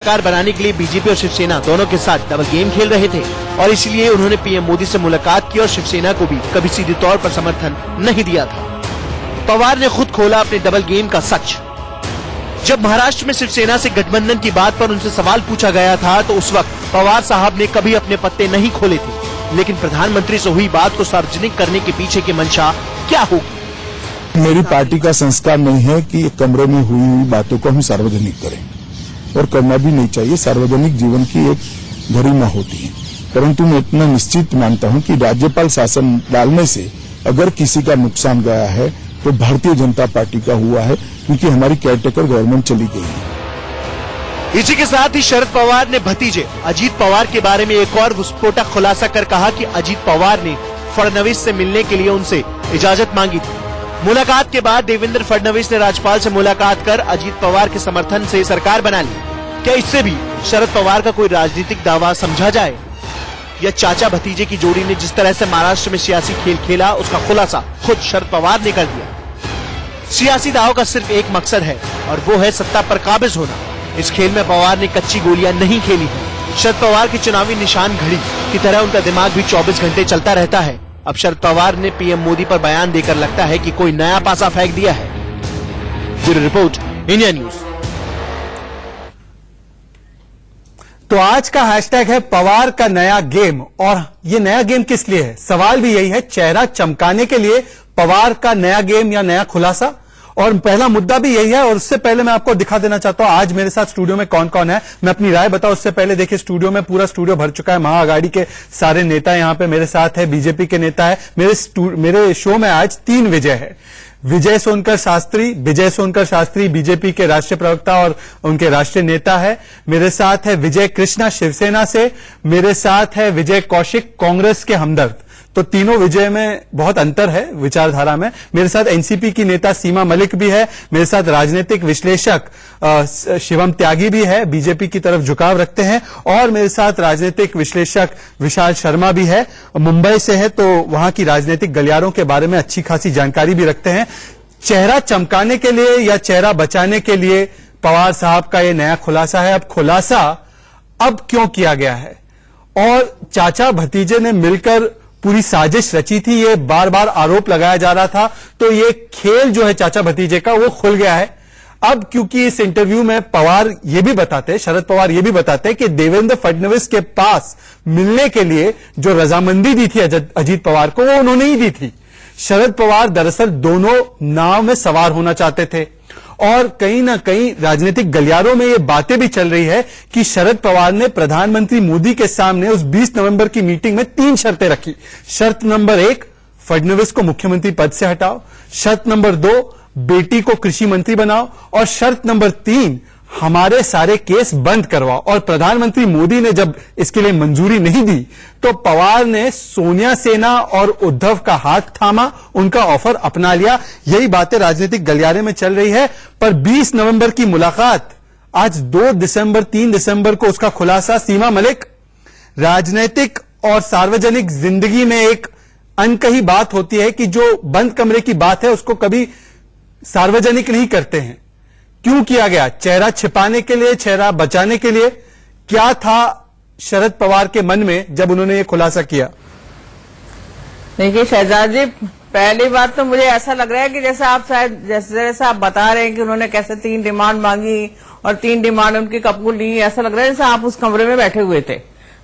सरकार बनाने के लिए बीजेपी और शिवसेना दोनों के साथ डबल गेम खेल रहे थे और इसलिए उन्होंने पीएम मोदी से मुलाकात की और शिवसेना को भी कभी सीधे तौर पर समर्थन नहीं दिया था। पवार ने खुद खोला अपने डबल गेम का सच। जब महाराष्ट्र में शिवसेना से गठबंधन की बात पर उनसे सवाल पूछा गया था तो उस वक्त पवार साहब ने कभी अपने पत्ते नहीं खोले थे, लेकिन प्रधानमंत्री से हुई बात को सार्वजनिक करने के पीछे की मंशा क्या होगी? मेरी पार्टी का संस्कार नहीं है कि कमरे में हुई बातों को हम सार्वजनिक करें और करना भी नहीं चाहिए। सार्वजनिक जीवन की एक गरिमा होती है, परंतु मैं इतना निश्चित मानता हूं कि राज्यपाल शासन डालने से अगर किसी का नुकसान गया है तो भारतीय जनता पार्टी का हुआ है, क्योंकि हमारी केयरटेकर गवर्नमेंट चली गई है। इसी के साथ ही शरद पवार ने भतीजे अजीत पवार के बारे में एक और विस्फोटक खुलासा कर कहा कि अजीत पवार ने फडणवीस से मिलने के लिए उनसे इजाजत मांगी थी। मुलाकात के बाद देवेंद्र फडणवीस ने राज्यपाल से मुलाकात कर अजीत पवार के समर्थन से सरकार बना ली। क्या इससे भी शरद पवार का कोई राजनीतिक दावा समझा जाए? या चाचा भतीजे की जोड़ी ने जिस तरह से महाराष्ट्र में सियासी खेल खेला उसका खुलासा खुद शरद पवार ने कर दिया। सियासी दाव का सिर्फ एक मकसद है और वो है सत्ता पर काबिज होना। इस खेल में पवार ने कच्ची गोलियां नहीं खेली है। शरद पवार की चुनावी निशान घड़ी की तरह उनका दिमाग भी 24 घंटे चलता रहता है। अब शरद पवार ने पीएम मोदी पर बयान देकर लगता है कि कोई नया पासा फेंक दिया है। Bureau report, India news. तो आज का हैशटैग है पवार का नया गेम। और ये नया गेम किस लिए है? सवाल भी यही है, चेहरा चमकाने के लिए पवार का नया गेम या नया खुलासा। और पहला मुद्दा भी यही है। और उससे पहले मैं आपको दिखा देना चाहता हूं आज मेरे साथ स्टूडियो में कौन कौन है। मैं अपनी राय बताऊं उससे पहले देखिए स्टूडियो में पूरा स्टूडियो भर चुका है। महाआघाड़ी के सारे नेता यहां पे मेरे साथ है, बीजेपी के नेता है। मेरे शो में आज 3 विजय है। विजय सोनकर शास्त्री बीजेपी के राष्ट्रीय प्रवक्ता और उनके राष्ट्रीय नेता है। मेरे साथ है विजय कृष्णा शिवसेना से। मेरे साथ है विजय कौशिक कांग्रेस के हमदर्द। तो तीनों विजय में बहुत अंतर है विचारधारा में। मेरे साथ एनसीपी की नेता सीमा मलिक भी है। मेरे साथ राजनीतिक विश्लेषक शिवम त्यागी भी है, बीजेपी की तरफ झुकाव रखते हैं। और मेरे साथ राजनीतिक विश्लेषक विशाल शर्मा भी है, मुंबई से है, तो वहां की राजनीतिक गलियारों के बारे में अच्छी खासी जानकारी भी रखते हैं। चेहरा चमकाने के लिए या चेहरा बचाने के लिए पवार साहब का यह नया खुलासा है। अब खुलासा अब क्यों किया गया है? और चाचा भतीजे ने मिलकर पूरी साजिश रची थी, ये बार बार आरोप लगाया जा रहा था। तो ये खेल जो है चाचा भतीजे का वो खुल गया है अब, क्योंकि इस इंटरव्यू में पवार ये भी बताते, शरद पवार ये भी बताते कि देवेंद्र फडणवीस के पास मिलने के लिए जो रजामंदी दी थी अजीत पवार को, वो उन्होंने ही दी थी। शरद पवार दरअसल दोनों नाव में सवार होना चाहते थे। और कहीं ना कहीं राजनीतिक गलियारों में ये बातें भी चल रही है कि शरद पवार ने प्रधानमंत्री मोदी के सामने उस 20 नवंबर की मीटिंग में 3 शर्तें रखी। शर्त नंबर 1, फडणवीस को मुख्यमंत्री पद से हटाओ। शर्त नंबर 2, बेटी को कृषि मंत्री बनाओ। और शर्त नंबर 3, हमारे सारे केस बंद करवाओ। और प्रधानमंत्री मोदी ने जब इसके लिए मंजूरी नहीं दी तो पवार ने सोनिया सेना और उद्धव का हाथ थामा, उनका ऑफर अपना लिया। यही बातें राजनीतिक गलियारे में चल रही है। पर 20 नवंबर की मुलाकात, आज 2 दिसंबर 3 दिसंबर को उसका खुलासा। सीमा मलिक, राजनीतिक और सार्वजनिक जिंदगी में एक अनकही बात होती है कि जो बंद कमरे की बात है उसको कभी सार्वजनिक नहीं करते हैं। क्यों किया गया? चेहरा छिपाने के लिए, चेहरा बचाने के लिए? क्या था शरद पवार के मन में जब उन्होंने ये खुलासा किया? देखिए शहजाद जी, पहली बात तो मुझे ऐसा लग रहा है कि जैसे आप शायद जैसे आप बता रहे हैं कि उन्होंने कैसे 3 डिमांड मांगी और 3 डिमांड उनकी कबूल ली, ऐसा लग रहा है जैसे आप उस कमरे में बैठे हुए थे।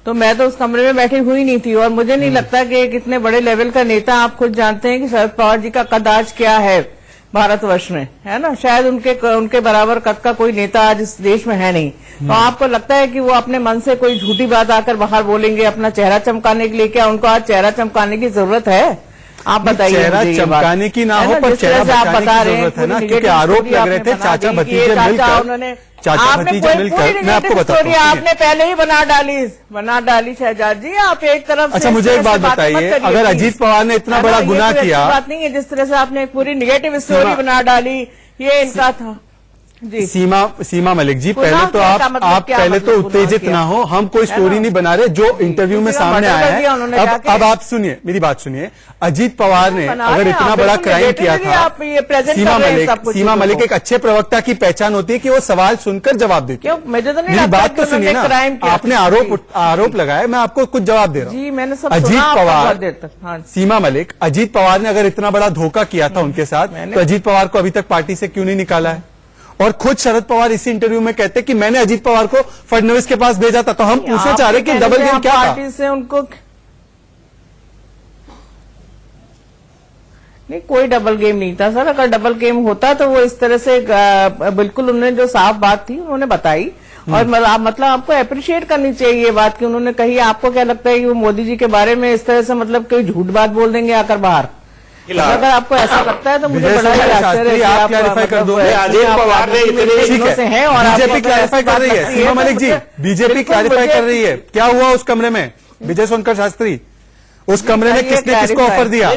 तो मैं तो उस कमरे में बैठी हुई नहीं थी और मुझे नहीं लगता कि एक इतने बड़े लेवल का नेता, आप खुद जानते हैं कि शरद पवार जी का कद आज क्या है भारतवर्ष में, है ना। शायद उनके बराबर कद का कोई नेता आज इस देश में है नहीं। तो आपको लगता है कि वो अपने मन से कोई झूठी बात आकर बाहर बोलेंगे अपना चेहरा चमकाने के लिए? क्या उनको आज चेहरा चमकाने की जरूरत है? आप बताइए। चेहरा चमकाने की ना हो पर चेहरा बचाने की जरूरत है ना, क्योंकि आरोप लग रहे थे चाचा भतीजे मिलकर, चाचा भतीजे मिलकर। मैं आपको बताता हूं, आपने पहले ही बना डाली शहजाद जी। आप एक तरफ अच्छा मुझे एक बात बताइए, अगर अजीत पवार ने इतना बड़ा गुनाह किया, बात नहीं है जिस तरह से आपने पूरी निगेटिव स्टोरी बना डाली, ये इनका था जी। सीमा मलिक जी, पुनः पहले तो क्या का मतलब, आप क्या पहले तो मतलब उत्तेजित पुनः ना हो, हम कोई है स्टोरी ना? नहीं बना रहे, जो इंटरव्यू में किसी का सामने मर्डर आया कर दिया उन्होंने है। जाके। अब आप सुनिए, मेरी बात सुनिए। अजीत पवार ने बना अगर रहे हैं इतना आप, बड़ा बिल्कुल क्राइम negative किया भी था, आप ये present कर रहे हैं सब कुछ सीमा चीजों मलिक को। एक अच्छे प्रवक्ता की पहचान होती है कि वो सवाल सुनकर जवाब देते क्यों? मुझे तो नहीं मेरी लगता बात कि तो सुनिए उन्होंने ना, crime किया। आपने आरोप लगाया, मैं आपको कुछ जवाब दे रहा हूँ। जी, मैंने सब अजीत सुना आपका पवार, बहुत देर तक। हाँ। सीमा मलिक, अजीत पवार ने अगर इतना बड़ा धोखा किया था उनके साथ, तो अजीत पवार को अभी तक पार्टी से क्यों नहीं निकाला है? और खुद शरद पवार इसी इंटरव्यू में कहते कि मैंने अजीत पवार को फडणवीस के पास भेजा था। तो हम पूछना चाह रहे कि डबल गेम क्या था? पार्टी से उनको नहीं, कोई डबल गेम नहीं था सर। अगर डबल गेम होता तो वो इस तरह से बिल्कुल उन्होंने जो साफ बात थी उन्होंने बताई। और मतलब आपको अप्रिशिएट करनी चाहिए ये बात कि उन्होंने कही। आपको क्या लगता है कि वो मोदी जी के बारे में इस तरह से मतलब कोई झूठ बात बोल देंगे आकर बाहर? अगर आपको ऐसा लगता है तो मुझे बड़ा ही आश्चर्य है कि आप क्लैरिफाई कर दो। अजीत पवार ने इतने ठीक है, बीजेपी क्लैरिफाई कर रही है। सीमा मलिक जी, बीजेपी क्लैरिफाई कर रही है। क्या हुआ उस कमरे में? विजय सोनकर शास्त्री, उस कमरे में किसने किसको ऑफर दिया?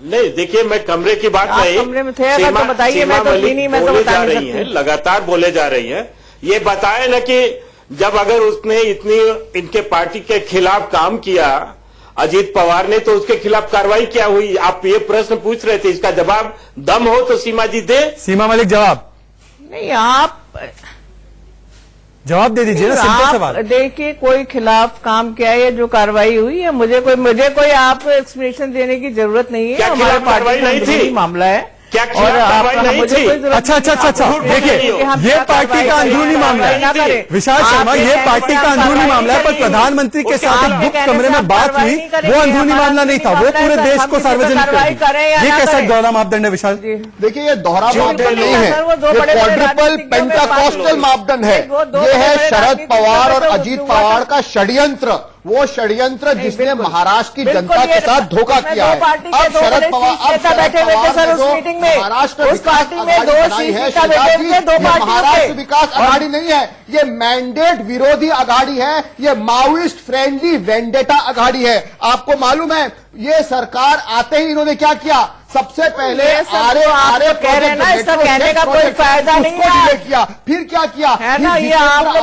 नहीं, देखिए, मैं कमरे की बात नहीं, कमरे में थे अगर तो बताइए। मैं तो नहीं, मैं तो बता नहीं सकती। लगातार बोले जा रही है। ये बताए ना कि जब अगर उसने इतनी इनके पार्टी के खिलाफ काम किया अजीत पवार ने, तो उसके खिलाफ कार्रवाई क्या हुई? आप ये प्रश्न पूछ रहे थे, इसका जवाब दम हो तो सीमा जी दे। सीमा मलिक जवाब नहीं, आप जवाब दे दीजिए ना, सिंपल सवाल। देखिए, कोई खिलाफ काम किया है, जो कार्रवाई हुई है, मुझे कोई आप एक्सप्लेनेशन देने की जरूरत नहीं है। क्या हमारे खिलाफ कार्रवाई नहीं थी? मामला है। क्या खिलाफ कार्रवाई नहीं थी? अच्छा, देखिए, ये पार्टी का अंदरूनी मामला है विशाल शर्मा, ये पार्टी का अंदरूनी मामला है। पर प्रधानमंत्री के साथ एक गुप्त कमरे में बात हुई, वो अंदरूनी मामला नहीं था, वो पूरे देश को सार्वजनिक कर दिया। ये कैसा दोहरा मापदंड है विशाल? देखिए, ये दोहरा मापदंड नहीं है, ये क्वाड्रुपल पेंटाकोस्टल मापदंड है। ये है शरद पवार और अजीत पवार का षड्यंत्र। वो षड्यंत्र जिसने महाराष्ट्र की जनता के साथ धोखा किया है। अब शरद पवार बैठे हुए थे सर उस मीटिंग में, महाराष्ट्र उस पार्टी में दो महाराष्ट्र विकास अघाड़ी नहीं है, ये मैंडेट विरोधी अघाड़ी है, ये माओइस्ट फ्रेंडली वेंडेटा अघाड़ी है। आपको मालूम है, ये सरकार आते ही इन्होंने क्या किया? सबसे पहले आरे कह रहे हैं ना, इसका कहने का कोई फायदा नहीं है। किया, फिर क्या किया? है ना, ये आप लोग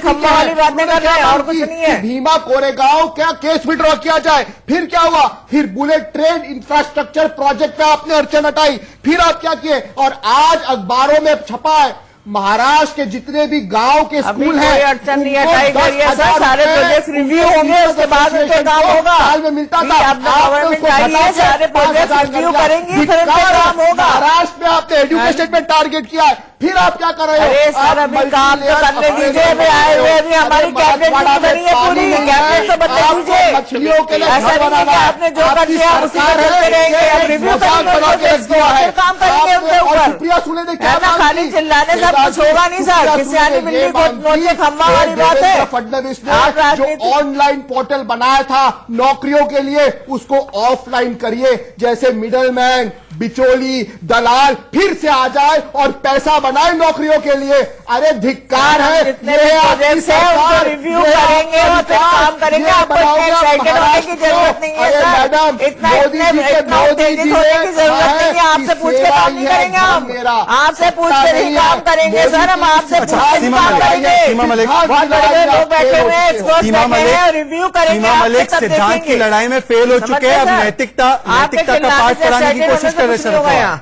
खम्मा वाली बातें कर रहे हैं और कुछ नहीं है। भीमा कोरेगांव क्या केस विड्रॉ किया जाए, फिर क्या हुआ? फिर बुलेट ट्रेन इंफ्रास्ट्रक्चर प्रोजेक्ट पे आपने अड़चन हटाई, फिर आप क्या किए? और आज अखबारों में छपा है महाराष्ट्र के जितने भी गांव के स्कूल हैं, कोई अड़चन नहीं हटाई गई है सर। सारे प्रोजेक्ट रिव्यू होंगे, उसके बाद उनका काम होगा। साल में मिलता था, गवर्नमेंट आई है, सारे प्रोजेक्ट रिव्यू करेंगी, फिर उनका काम होगा। महाराष्ट्र में आपने एजुकेशन में टारगेट किया है, फिर आप क्या कर रहे हो? अरे सर, अभी काम तो करने दीजिए। अभी आए हुए अभी हमारी कैबिनेट नहीं बनी है पूरी, कैबिनेट तो बनने दीजिए। मछलियों के लिए ऐसा नहीं है कि आपने जो कर दिया उसी को करते रहेंगे। अब रिव्यू करेंगे, काम करेंगे उनके ऊपर। सुप्रिया सुले ने क्या ना खाली चिल्लाने से कुछ होगा नहीं सर। किसी आने मिलने नोचे खम्मा वाली बात है। फडणवीस ने जो ऑनलाइन पोर्टल बनाया था नौकरियों के लिए, उसको ऑफलाइन करिए। जैसे मिडलमैन, बिचौली, दलाल फिर से आ जाए और पैसा बनाए नौकरियों के लिए। अरे धिक्कार है। जितने प्रोजेक्ट्स हैं उनको रिव्यू करेंगे और फिर काम करेंगे। आपको इतने एक्साइटेड होने की जरूरत नहीं है सर। मैडम, इतना उत्तेजित होने की जरूरत नहीं है। आपसे पूछ के काम नहीं करेंगे हम, आपसे पूछ के नहीं काम करेंगे सर। हम आपसे पूछ के काम करेंगे। सीमा मलिक, बहुत बड़े लोग बैठे हुए हैं, एक्सपर्ट बैठे हैं, रिव्यू करेंगे। सीमा मलिक सिद्धांत की लड़ाई में फेल हो चुके हैं। अब नैतिकता का पाठ पढ़ाने की कोशिश कर रहे हैं शरद पवार।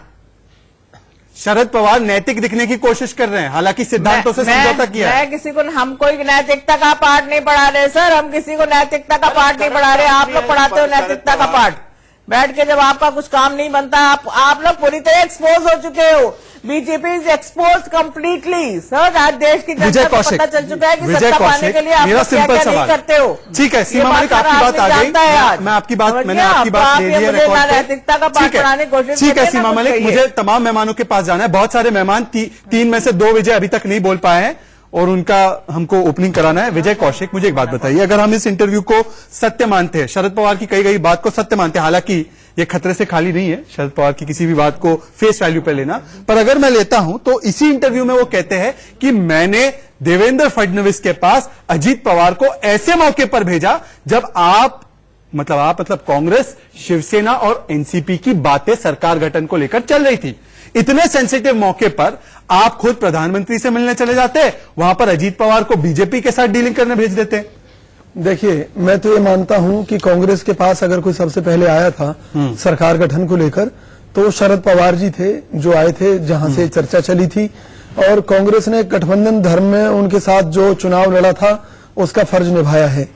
शरद पवार नैतिक दिखने की कोशिश कर रहे हैं, हालांकि सिद्धांतों से समझौता किया है। मैं किसी को, हम कोई नैतिकता का पाठ नहीं पढ़ा रहे सर। हम किसी को नैतिकता का पाठ नहीं पढ़ा रहे। आप लोग पढ़ाते हो नैतिकता का पाठ बैठ के। जब आपका कुछ काम नहीं बनता, आप लोग पूरी तरह एक्सपोज हो चुके हो। BJP is expose completely sir. आज देश की जनता को पता चल चुका है कि सत्ता पाने के लिए आप मेरा क्या सिंपल क्या नहीं सवाल करते हो। ठीक है सीमा मलिक, आपकी बात आ गई। मैं आपकी बात, मैंने आपकी बात ले ली है रिकॉर्ड पे। नैतिकता का पाठ पढ़ाने की कोशिश। ठीक है सीमा मलिक, मुझे तमाम मेहमानों के पास जाना है। बहुत सारे मेहमान, 3 में से 2 विजय अभी तक नहीं बोल पाए हैं और उनका हमको ओपनिंग कराना है। विजय कौशिक, मुझे एक बात बताइए, अगर हम इस इंटरव्यू को सत्य मानते हैं, शरद पवार की कही गई बात को सत्य मानते हैं, हालांकि ये खतरे से खाली नहीं है शरद पवार की किसी भी बात को फेस वैल्यू पे लेना, पर अगर मैं लेता हूं तो इसी इंटरव्यू में वो कहते हैं कि मैंने देवेंद्र फडणवीस के पास अजीत पवार को ऐसे मौके पर भेजा जब आप मतलब कांग्रेस, शिवसेना और एनसीपी की बातें सरकार गठन को लेकर चल रही थी। इतने सेंसिटिव मौके पर आप खुद प्रधानमंत्री से मिलने चले जाते, वहां पर अजीत पवार को बीजेपी के साथ डीलिंग करने भेज देते। देखिए, मैं तो ये मानता हूं कि कांग्रेस के पास अगर कोई सबसे पहले आया था सरकार गठन को लेकर, तो शरद पवार जी थे जो आए थे, जहां से चर्चा चली थी, और कांग्रेस ने गठबंधन धर्म में उनके साथ जो चुनाव लड़ा था उसका फर्ज निभाया है।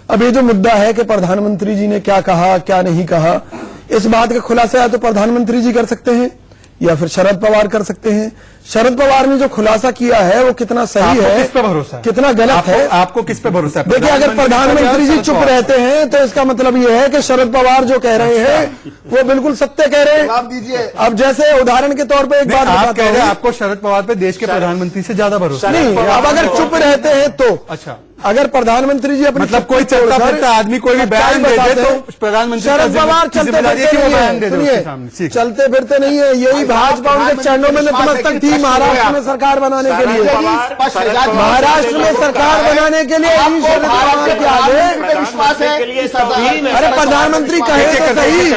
अब ये जो मुद्दा है कि प्रधानमंत्री जी ने क्या कहा क्या नहीं कहा, इस बात का खुलासा या तो प्रधानमंत्री जी कर सकते हैं या फिर शरद पवार कर सकते हैं। शरद पवार ने जो खुलासा किया है वो कितना सही है, किस पे भरोसा है, कितना गलत है, आपको किस पे भरोसा है? देखिए, अगर प्रधानमंत्री जी चुप रहते हैं तो इसका मतलब ये है कि शरद पवार जो कह रहे हैं वो बिल्कुल सत्य कह रहे हैं। जवाब दीजिए। अब जैसे उदाहरण के तौर पे एक बात आप बताता कह रहे हैं हूं, आपको शरद पवार पे देश के प्रधानमंत्री से ज्यादा भरोसा है। नहीं, अब अगर चुप रहते हैं तो, अच्छा, अगर प्रधानमंत्री जी अपनी मतलब कोई चलता फिरता आदमी कोई भी बयान दे दे तो प्रधानमंत्री शरद पवार चलते फिरते नहीं है, सुनिए, चलते फिरते नहीं है। यही भाजपा उनके चरणों में नतमस्तक थी महाराष्ट्र में सरकार बनाने के लिए। महाराष्ट्र में सरकार बनाने के लिए यही शरद पवार के आगे विश्वास है। अरे प्रधानमंत्री कहे तो सही,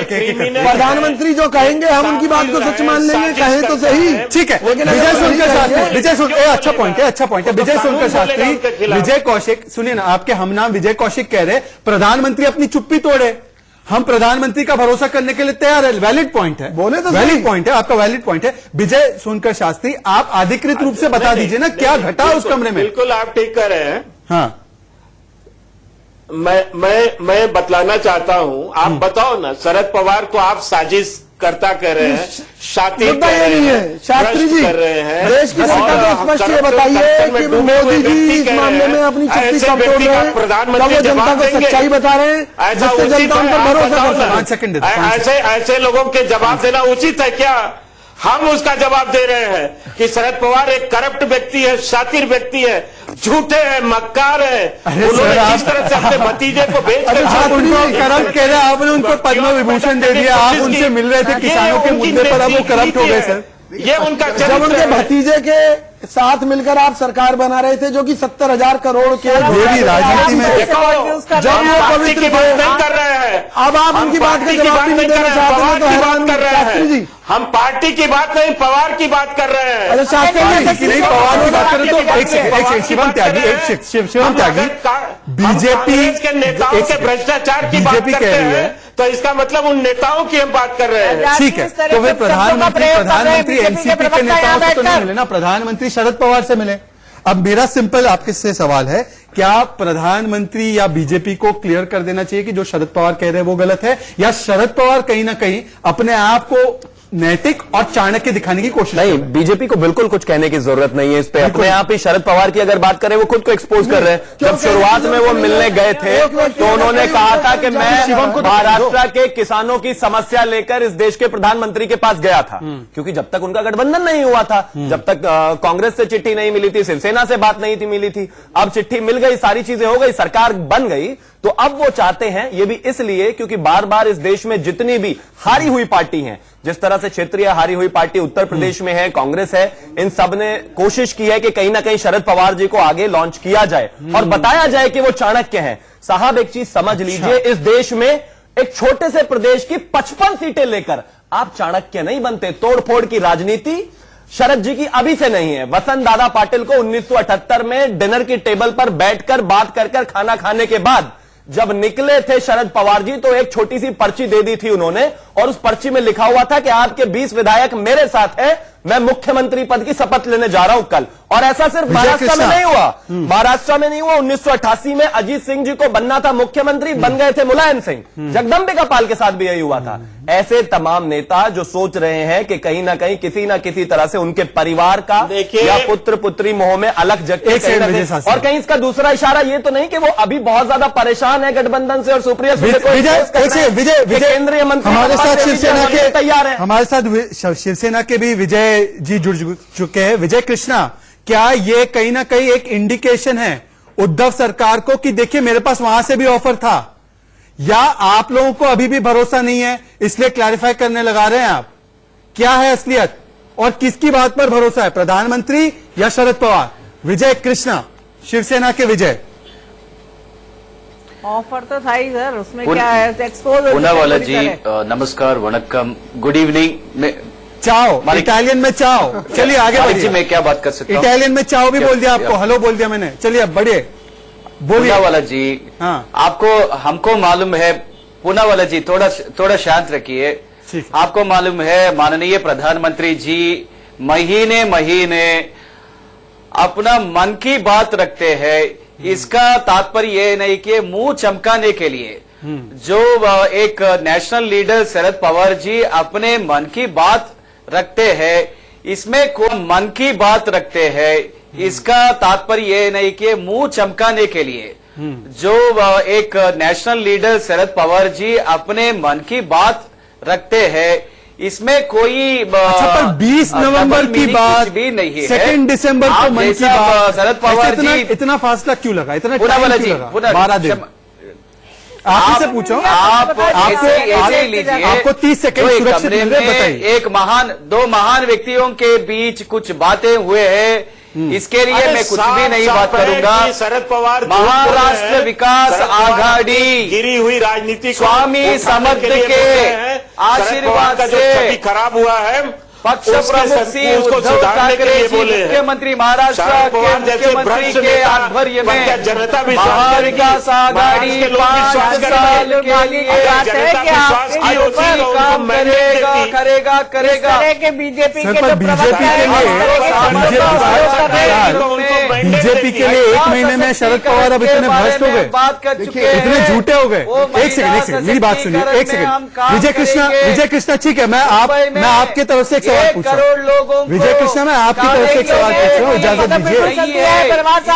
प्रधानमंत्री जो कहेंगे हम उनकी बात को सच मान लेंगे, कहे तो सही। ठीक है, विजय सुनकर शास्त्री, विजय सुनकर, अच्छा पॉइंट है, अच्छा पॉइंट है। विजय सुनकर शास्त्री, विजय कौशिक, सुनिए ना, आपके हम नाम विजय कौशिक कह रहे प्रधानमंत्री अपनी चुप्पी तोड़े, हम प्रधानमंत्री का भरोसा करने के लिए तैयार है। वैलिड पॉइंट है, बोले तो वैलिड पॉइंट है, आपका वैलिड पॉइंट है। विजय सुनकर शास्त्री, आप अधिकृत रूप से बता दीजिए ना क्या घटा उस कमरे में। बिल्कुल आप ठीक कर रहे हैं। हाँ, मैं बतलाना चाहता हूं, आप बताओ ना, शरद पवार को आप साजिश करता कह रहे हैं, शातिर मुद्दा कह ये रहे नहीं है हैं, शास्त्री भ्रष्ट जी, कर रहे हैं, देश की जनता को स्पष्ट ये बताइए कि मोदी जी इस मामले में अपनी चुप्पी कब तोड़ रहे हैं, कब वो जनता को सच्चाई बता रहे हैं जिससे जनता उन पर भरोसा कर सके। 5 सेकंड दे दो। ऐसे लोगों के जवाब देना उचित है क्या? हम उसका जवाब दे रहे हैं कि शरद पवार एक करप्ट व्यक्ति है, शातिर व्यक्ति है, झूठे हैं, मक्कार है। उन्होंने किस तरह से अपने भतीजे को बेचकर आप उनको करप्ट कह रहे हैं, आपने उनको पद्म विभूषण दे दिया, आप उनसे मिल रहे थे किसानों के मुद्दे पर, अब वो करप्ट हो गए सर। ये उनका जब उनके भतीजे के साथ मिलकर आप सरकार बना रहे थे जो कि 70,000 करोड़ के भी राजनीति में जब वो पवित्र की बात नहीं कर रहे हैं, अब आप उनकी बात का जवाब नहीं देना चाहते हैं तो हैरान कर रहे शास्त्री जी। हैं। हम पार्टी की बात नहीं, पवार की बात कर रहे हैं। अरे शास्त्री जी, नहीं, पवार की बात करें तो एक शिवम त्यागी, एक शिवम त्यागी, बीजेपी के नेताओं के भ्रष्टाचार की बात बीजेपी करते कह रही है, हैं तो इसका मतलब उन नेताओं की हम बात कर रहे हैं। ठीक है, तो फिर प्रधानमंत्री एनसीपी के नेताओं से तो नहीं मिले ना, प्रधानमंत्री शरद पवार से मिले। अब मेरा सिंपल आपके से सवाल है, क्या प्रधानमंत्री या बीजेपी को क्लियर कर देना चाहिए कि जो शरद पवार कह रहे हैं वो गलत है, या शरद पवार कहीं ना कहीं अपने आप को नैतिक और चाणक्य दिखाने की कोशिश? नहीं, बीजेपी को बिल्कुल कुछ कहने की जरूरत नहीं है इस पे। अपने आप ही शरद पवार की अगर बात करें, वो खुद को एक्सपोज कर रहे हैं। जब शुरुआत में वो मिलने गए थे तो उन्होंने कहा था कि मैं महाराष्ट्र के किसानों की समस्या लेकर इस देश के प्रधानमंत्री के पास गया था, क्योंकि जब तक उनका गठबंधन नहीं हुआ था, जब तक कांग्रेस से चिट्ठी नहीं मिली थी, शिवसेना से बात नहीं थी मिली थी, अब चिट्ठी मिल गई, सारी चीजें हो गई, सरकार बन गई, तो अब वो चाहते हैं, ये भी इसलिए क्योंकि बार बार इस देश में जितनी भी हारी हुई पार्टी हैं, जिस तरह से क्षेत्रीय हारी हुई पार्टी उत्तर प्रदेश में है, कांग्रेस है, इन सब ने कोशिश की है कि कहीं ना कहीं शरद पवार जी को आगे लॉन्च किया जाए और बताया जाए कि वो चाणक्य हैं। साहब एक चीज समझ लीजिए, इस देश में एक छोटे से प्रदेश की 55 सीटें लेकर आप चाणक्य नहीं बनते। तोड़फोड़ की राजनीति शरद जी की अभी से नहीं है। वसंत दादा पाटिल को 1978 में डिनर की टेबल पर बैठकर बात कर खाना खाने के बाद जब निकले थे शरद पवार जी, तो एक छोटी सी पर्ची दे दी थी उन्होंने, और उस पर्ची में लिखा हुआ था कि आपके 20 विधायक मेरे साथ हैं, मैं मुख्यमंत्री पद की शपथ लेने जा रहा हूं कल। और ऐसा सिर्फ महाराष्ट्र में नहीं हुआ, महाराष्ट्र में नहीं हुआ, 1988 में अजीत सिंह जी को बनना था मुख्यमंत्री, बन गए थे मुलायम सिंह। जगदम्बिका पाल के साथ भी यही हुआ था। ऐसे तमाम नेता जो सोच रहे हैं कि कहीं ना कहीं किसी ना किसी तरह से उनके परिवार का या पुत्र पुत्री मोह में अलग जगह, और कहीं इसका दूसरा इशारा ये तो नहीं कि वो अभी बहुत ज्यादा परेशान है गठबंधन से और सुप्रिया विजय केंद्रीय मंत्री हमारे साथ शिवसेना के तैयार है, हमारे साथ शिवसेना के भी विजय जी जुड़ चुके हैं। विजय कृष्णा, क्या ये कहीं ना कहीं एक इंडिकेशन है उद्धव सरकार को कि देखिए मेरे पास वहां से भी ऑफर था, या आप लोगों को अभी भी भरोसा नहीं है इसलिए क्लैरिफाई करने लगा रहे हैं आप? क्या है असलियत और किसकी बात पर भरोसा है, प्रधानमंत्री या शरद पवार? विजय कृष्णा, शिवसेना के विजय। ऑफर तो था ही सर, उसमें क्या है, एक्सपोज पूनावाला जी नमस्कार, वणक्कम, गुड इवनिंग। चाओ, इटालियन में चाओ। चलिए आगे मालिक जी, बढ़िए। मैं क्या बात कर सकता हूँ? इटालियन में चाओ भी बोल दिया आपको, हेलो बोल दिया मैंने। चलिए अब बढ़िए, बोलिए। पूनावाला जी, हाँ। आपको हमको मालूम है, पूनावाला जी थोड़ा शांत रखिए। ठीक है। आपको मालूम है माननीय प्रधानमंत्री जी महीने महीने अपना मन की बात रखते हैं। इसका तात्पर्य ये नहीं कि मुंह चमकाने के लिए जो एक नेशनल लीडर शरद पवार जी अपने मन की बात रखते हैं, इसमें कोई मन की बात रखते हैं, इसका तात्पर्य ये नहीं कि मुंह चमकाने के लिए जो एक नेशनल लीडर शरद पवार जी अपने मन की बात रखते हैं, इसमें कोई अच्छा, पर 20 नवंबर की बात भी नहीं है। 2 दिसंबर को आप मन की जैसा बात, शरद पवार इतना, जी इतना फासला क्यों लगा, इतना पूनावाला टाइम जी, क्यों लगा? 12 दिन। आप ही से पूछो, आप ऐसे ही लीजिए। आपको 30 सेकंड जो एक सुरक्षित कमरे मिल रहे, में बताइए। दो महान व्यक्तियों के बीच कुछ बातें हुए हैं, इसके लिए मैं कुछ भी नहीं बात करूंगा। शरद पवार महाराष्ट्र विकास आघाड़ी गिरी हुई राजनीति को स्वामी उठाने समर्थ लिए के बोल रहे हैं। आशीर्वाद शरद पवार का जो से छवि खराब हुआ है, पक्ष उसके प्रमुख श्री उसको उद्धव सुधारने के ठाकरे लिए जी बोले हैं। मुख्यमंत्री महाराष्ट्र शरद के पवार जैसे मुख्यमंत्री भ्रष्ट के नेता आध्वर्य पर क्या में जनता विश्वास करेगी? महाविकास आघाड़ी महाराष्ट्र के लोग 5 विश्वास साल करेंगे। के लिए अगर जनता विश्वास की होती उसी तो काम उनको मैंडेट करेगा देती। करेगा करेगा तरह के बीजेपी सर, के पर जो बीजेपी प्रवक्ता के हैं, बीजेपी के लिए 1 महीने में शरद पवार अब इतने भ्रष्ट हो गए, बात कर चुके हैं, इतने झूठे हो गए। वो एक सेकंड, मेरी बात सुनिए, एक सशक्तिकरण में हम सेकंड। काम विजय कृष्णा, करेंगे। विजय कृष्णा, ठीक है, मैं आपके तरफ से एक सवाल पूछ रहा 1 करोड़ लोगों हूँ। को विजय कृष्णा, मैं आपकी तरफ से एक सवाल पूछ रहा हूँ, इजाजत दीजिए।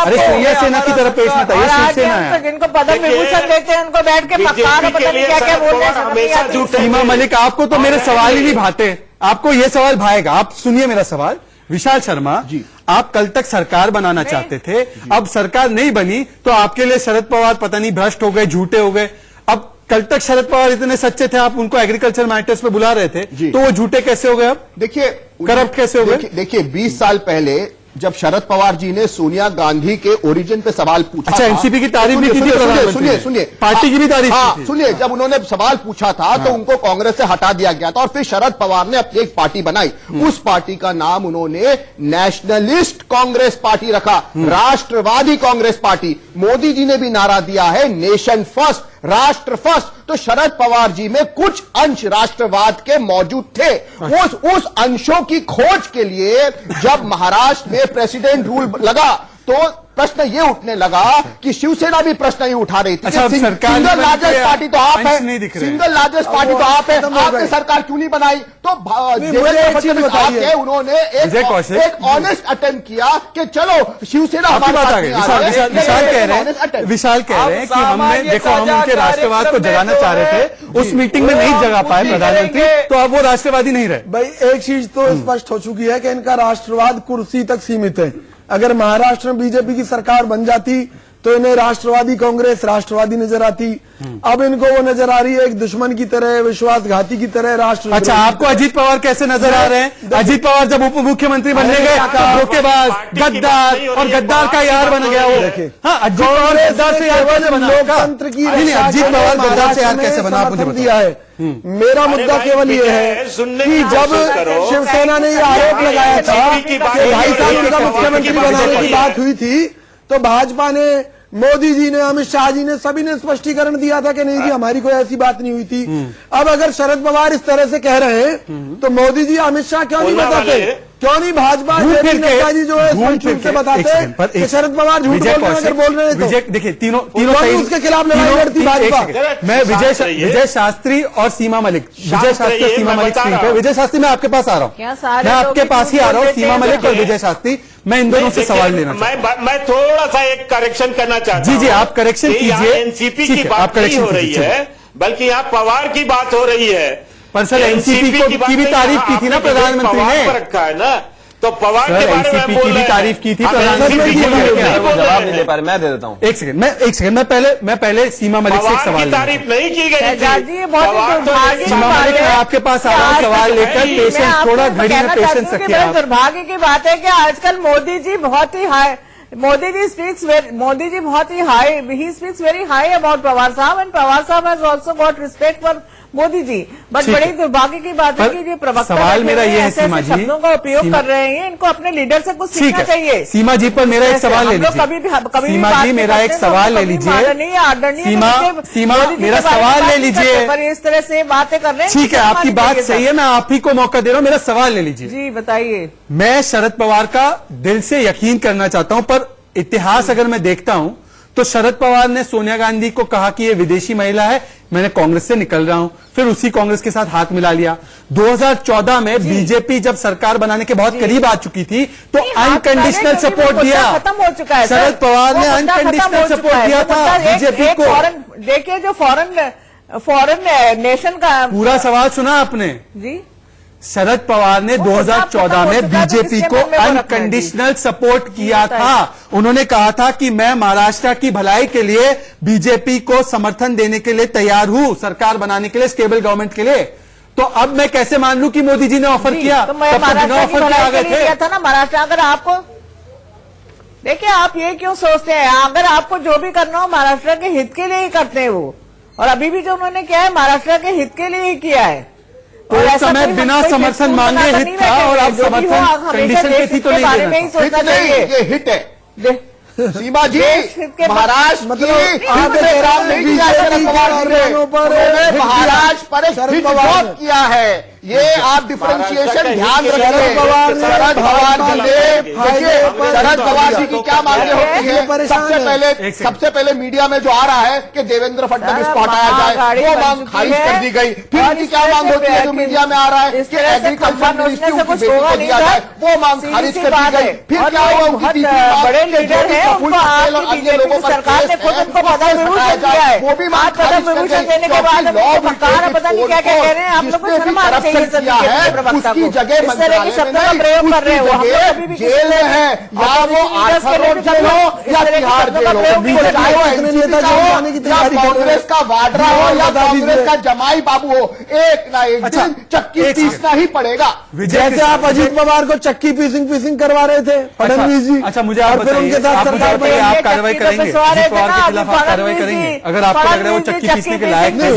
अरे श्रेया सेना की तरफ पेश मत आइए, शिवसेना है। जिनको पद्म विभूषण देते हैं उनको बैठ के पक्का पता नहीं क्या क्या बोल रहे हैं, हमेशा झूठे सीमा मलिक, आपको तो मेरे सवाल ही नहीं भाते, आपको ये सवाल भाएगा। आप सुनिए मेरा सवाल। विशाल शर्मा जी, आप कल तक सरकार बनाना चाहते थे, अब सरकार नहीं बनी तो आपके लिए शरद पवार पता नहीं भ्रष्ट हो गए, झूठे हो गए। अब कल तक शरद पवार इतने सच्चे थे, आप उनको एग्रीकल्चर मैटर्स पे बुला रहे थे, तो वो झूठे कैसे हो गए? अब देखिए, करप्ट कैसे हो गए? देखिए 20 साल पहले जब शरद पवार जी ने सोनिया गांधी के ओरिजिन पे सवाल पूछा अच्छा, था, एनसीपी की तारीफ भी की थी सुनिए प्रधानमंत्री ने। सुनिए पार्टी की भी तारीफ हाँ, की थी। सुनिए, जब उन्होंने सवाल पूछा था तो उनको कांग्रेस से हटा दिया गया था और फिर शरद पवार ने अपनी एक पार्टी बनाई। उस पार्टी का नाम उन्होंने नेशनलिस्ट कांग्रेस पार्टी रखा, राष्ट्रवादी कांग्रेस पार्टी। मोदी जी ने भी नारा दिया है नेशन फर्स्ट, राष्ट्र फर्स्ट। तो शरद पवार जी में कुछ अंश राष्ट्रवाद के मौजूद थे। उस अंशों की खोज के लिए जब महाराष्ट्र में प्रेसिडेंट रूल लगा तो प्रश्न ये उठने लगा कि शिवसेना भी प्रश्न ये उठा रही थी। अच्छा, अब सरकार सिंगल में लार्जेस्ट कोई पार्टी तो आप अंश है, नहीं दिख रहे हैं। सिंगल लार्जेस्ट पार्टी तो आप है, आपने सरकार क्यों नहीं बनाई? तो देवेंद्र फडणवीस आके उन्होंने एक ऑनेस्ट अटेम्प्ट किया कि चलो शिवसेना आपकी हमारे बात साथ आ गई। नहीं आ रही है। विशाल कह रहे honest हैं, attempt। विशाल कह रहे हैं कि हमने सामान्य देखो, हम उनके साझा राष्ट्रवाद को कार्यक्रम जगाना में चाह रहे थे, उस मीटिंग में नहीं जगा पाए प्रधानमंत्री, तो अब वो राष्ट्रवादी नहीं रहे। भाई एक चीज तो स्पष्ट हो चुकी है कि इनका राष्ट्रवाद कुर्सी तक सीमित है। अगर महाराष्ट्र में बीजेपी की सरकार बन जाती तो इन्हें राष्ट्रवादी कांग्रेस राष्ट्रवादी नजर आती। अब इनको वो नजर आ रही है एक दुश्मन की तरह, विश्वासघाती की तरह, राष्ट्र। अच्छा, आपको अजीत पवार कैसे नजर आ रहे हैं? अजीत पवार जब उप मुख्यमंत्री बनने गए तो धोखेबाज, गद्दार और गद्दार का यार बन गया वो। हाँ, अजीत पवार गद्दार से यार कैसे बना? लोकतंत्र की नहीं, अजीत पवार गद्दार से यार कैसे बना, आप मुझे समर्थन दिया है। मेरा मुद्दा केवल ये है कि जब शिवसेना ने ये आरोप लगाया था कि भाई साहब का मुख्यमंत्री बनाने की बात हुई थी तो भाजपा ने, मोदी जी ने, अमित शाह जी ने, सभी ने स्पष्टीकरण दिया था कि नहीं जी हमारी कोई ऐसी बात नहीं हुई थी। अब अगर शरद पवार इस तरह से कह रहे हैं तो मोदी जी, अमित शाह क्यों नहीं बताते? क्यों नहीं भाजपा नड्डा जी जो है स्पष्ट से बताते कि शरद पवार झूठ बोल रहे हैं? अगर बोल रहे हैं तो देखिए, तीनों सही, उसके खिलाफ लड़ाई लड़ती भाजपा। मैं विजय शास्त्री और सीमा मलिक, विजय शास्त्री और सीमा मलिक स्क्रीन पे। विजय शास्त्री, मैं आपके पास आ रहा हूँ, मैं आपके पास ही आ रहा हूँ। सीमा मलिक और विजय शास्त्री, मैं इन दोनों से सवाल लेना चाहता हूँ। मैं थोड़ा सा एक करेक्शन करना चाहता हूं। जी, आप करेक्शन कीजिए। एनसीपी की बात नहीं हो रही है, बल्कि यहाँ पवार की बात हो रही है। पर सर, एनसीपी की भी तारीफ की थी ना प्रधानमंत्री ने, रखा है ना, तो पवार के बारे में एनसीपी बोल की भी रहे हैं। तारीफ की थी आप प्रधानमंत्री NCP ने। के बारे में नहीं बोल रहे जवाब हैं। नहीं दे पा रहे, मैं दे देता हूँ। एक सेकंड, मैं पहले सीमा मलिक से एक पवार सवाल की लेना तारीफ नहीं की गई शहजाद जी, थी। ये बहुत ही पवार तो दुर्भाग्य की सीमा बात मलिक, है। मैं आपके पास आ रहा हूँ सवाल लेकर। पेशेंस, थोड़ा घड़ी में पेशेंस रखिए आप। दुर्भाग्य की बात है कि आजकल मोदी जी बहुत ही हाई, मोदी जी बहुत ही high, he speaks very high about Pawar साहब, एंड पवार साहब has also got respect for Modi ji. But ठीक बड़ी है। दुर्भाग्य की बात है पर कि ये प्रवक्ता सवाल बैठे मेरा हुए ये है, ऐसे सीमा जी, शब्दों का उपयोग सीमा- कर रहे हैं, इनको अपने लीडर से कुछ ठीक सीखना है चाहिए। सीमा जी, पर मेरा एक जैसे सवाल ले हम लोग लीजिए। कभी भी सीमा बात जी, नहीं मेरा करते एक हैं, सवाल तो ले कभी लीजिए। माननीय आदरणीय सीमा मोदी जी सीमा के मेरा बारे में सवाल बात ले नहीं करते, लीजिए। पर इस तरह से बातें कर रहे हैं। ठीक है, आपकी बात सही है, मैं आप ही को मौका दे रहा हूं, मेरा सवाल ले लीजिए। जी बताइए। मैं शरद पवार का दिल से यकीन करना चाहता हूं, पर इतिहास अगर मैं देखता हूं तो शरद पवार ने सोनिया गांधी को कहा कि ये विदेशी महिला है, मैंने कांग्रेस से निकल रहा हूं, फिर उसी कांग्रेस के साथ हाथ मिला लिया। 2014 में बीजेपी जब सरकार बनाने के बहुत करीब आ चुकी थी तो अनकंडीशनल सपोर्ट दिया। खत्म हो चुका है। शरद पवार ने अनकंडीशनल सपोर्ट दिया था बीजेपी को। देखिए जो फॉरेन नेशन का पूरा सवाल सुना आपने? जी शरद पवार ने 2014 में बीजेपी को अनकंडीशनल सपोर्ट किया था। उन्होंने कहा था कि मैं महाराष्ट्र की भलाई के लिए बीजेपी को समर्थन देने के लिए तैयार हूं, सरकार बनाने के लिए, स्टेबल गवर्नमेंट के लिए। तो अब मैं कैसे मान लूं कि मोदी जी ने ऑफर किया? तो मैं तब तो बिना ऑफर के आ गए थे। किया था ना महाराष्ट्र। अगर आपको देखिए, आप ये क्यों सोचते हैं, अगर आपको जो भी करना हो महाराष्ट्र के हित के लिए ही करते हैं वो, और अभी भी जो उन्होंने किया है महाराष्ट्र के हित के लिए ही किया है। तो उस समय बिना समर्थन मांगे हित था और अब समर्थन कंडीशन पे थी तो नहीं बारे में ही देना। सोचना चाहिए। ये हिट है सीमा जी। देश हित के महाराष्ट्र मतलब आप शरद महाराष्ट्र पर एक शरद हिट पवार ड्रॉप किया है। ये आप डिफरेंशिएशन ध्यान रखिए। शरद पवार ने शरद पवार जी देखिए, शरद पवार जी की क्या मांगे होती है? सबसे पहले मीडिया में जो आ रहा है कि देवेंद्र फडणवीस को हटाया जाए, वो मांग खारिज कर दी गई। फिर उनकी क्या मांग होती है जो मीडिया में आ रहा है कि एग्रीकल्चर मिनिस्ट्री उनकी बेटी को दिया जाए, वो मांग खारिज कर दी गई। फिर क्या हुआ? उनकी बड़े लीडर है, उनको आपकी बीजेपी सरकार ने खुद उनको पदम विभूषण दिया है। वो भी मांग पदम खारिज कर विभूषण दी। देने के बाद पता नहीं क्या क्या कह रहे हैं। आप लोग को शर्म आनी चाहिए सभी के प्रवक्ता को। उसकी जगह इस तरह के शब्दों का प्रयोग कर रहे हो। हम लोग अभी भी जेल में है, या वो आर्थर रोड जेल हो या तिहाड़ जेल हो, चाहे वो एनसीपी का हो या कांग्रेस का वाड्रा हो या कांग्रेस का जमाई बाबू हो, एक ना एक दिन चक्की पीसना ही पड़ेगा। जैसे आप अजीत पवार को चक्की पीसिंग करवा रहे थे फडणवीस जी। अच्छा मुझे आप और फिर उनके साथ सरकार बताइए, बनाई। आप कार्रवाई करेंगे? अजीत पवार के खिलाफ आप कार्रवाई करेंगे? अगर आपको लग रहा है वो चक्की पीसने के लायक नहीं, वो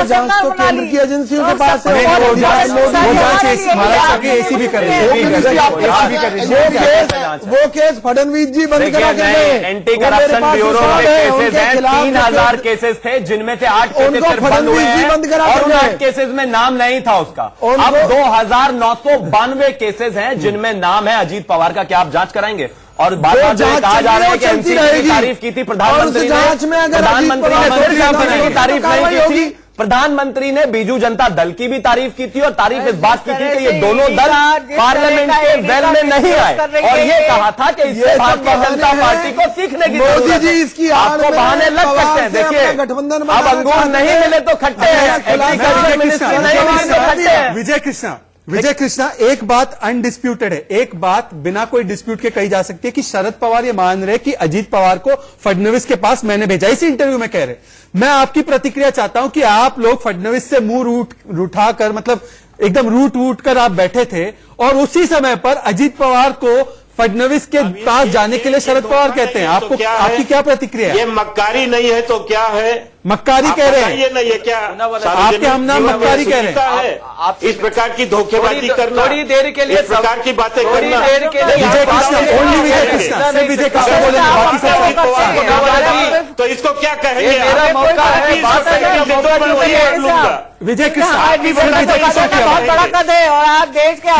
जांच तो केंद्र की एजेंसियों के पास है। वो जांच महाराष्ट्र के एसीबी कर रहे हैं। वो केस फडणवीस जी बंद करा के गए। एंटी करप्शन ब्यूरो के केसेस हैं, 3000 केसेस थे जिनमें से 8 केसेस उनको बंद हुए फडणवीस जी हैं बंद करा और उन के 8 केसेस में नाम नहीं था उसका। अब 2992 केसेस हैं जिनमें नाम है अजीत पवार का। क्या आप जांच कराएंगे? और बार बार कहा जा रहा है कि एनसीपी की तारीफ की थी प्रधानमंत्री ने, तारीफ नहीं की थी। प्रधानमंत्री ने बीजू जनता दल की भी तारीफ की थी और तारीफ इस बात की थी कि ये दोनों दल पार्लियामेंट के वेल में नहीं आए, और ये कहा था कि इससे भारतीय जनता पार्टी को सीखने की मोदी जी इसकी आपको बहाने लग सकते हैं। देखिए, गठबंधन अब अंगूर नहीं मिले तो खट्टे हैं, एग्रीकल्चर मिनिस्ट्री नहीं मिले तो खट्टे हैं। विजय कृष्णा, एक बात अनडिस्प्यूटेड है, एक बात बिना कोई डिस्प्यूट के कही जा सकती है कि शरद पवार ये मान रहे कि अजीत पवार को फडणवीस के पास मैंने भेजा, इसी इंटरव्यू में कह रहे। मैं आपकी प्रतिक्रिया चाहता हूं कि आप लोग फडणवीस से मुंह उठाकर, मतलब एकदम रूट कर आप बैठे थे और उसी समय पर अजीत पवार को फडणवीस के पास जाने के लिए शरद पवार कहते हैं। आपको आपकी क्या प्रतिक्रिया है? ये मक्कारी नहीं है तो क्या है? मक्कारी कह रहे हैं? ये नहीं है क्या? आपके हम नाम मक्कारी कह रहे हैं? आप इस प्रकार की धोखेबाजी करना, थोड़ी देर के लिए इस प्रकार की बातें करना, देर के लिए विजय कृष्णा, ओनली विजय कृष्णा, सिर्फ विजय कृष्णा बोले, बाकी सब तो इसको क्या कहेंगे? मेरा मौका है। विजय कृष्णा, बहुत बड़ा कद है और आप देश के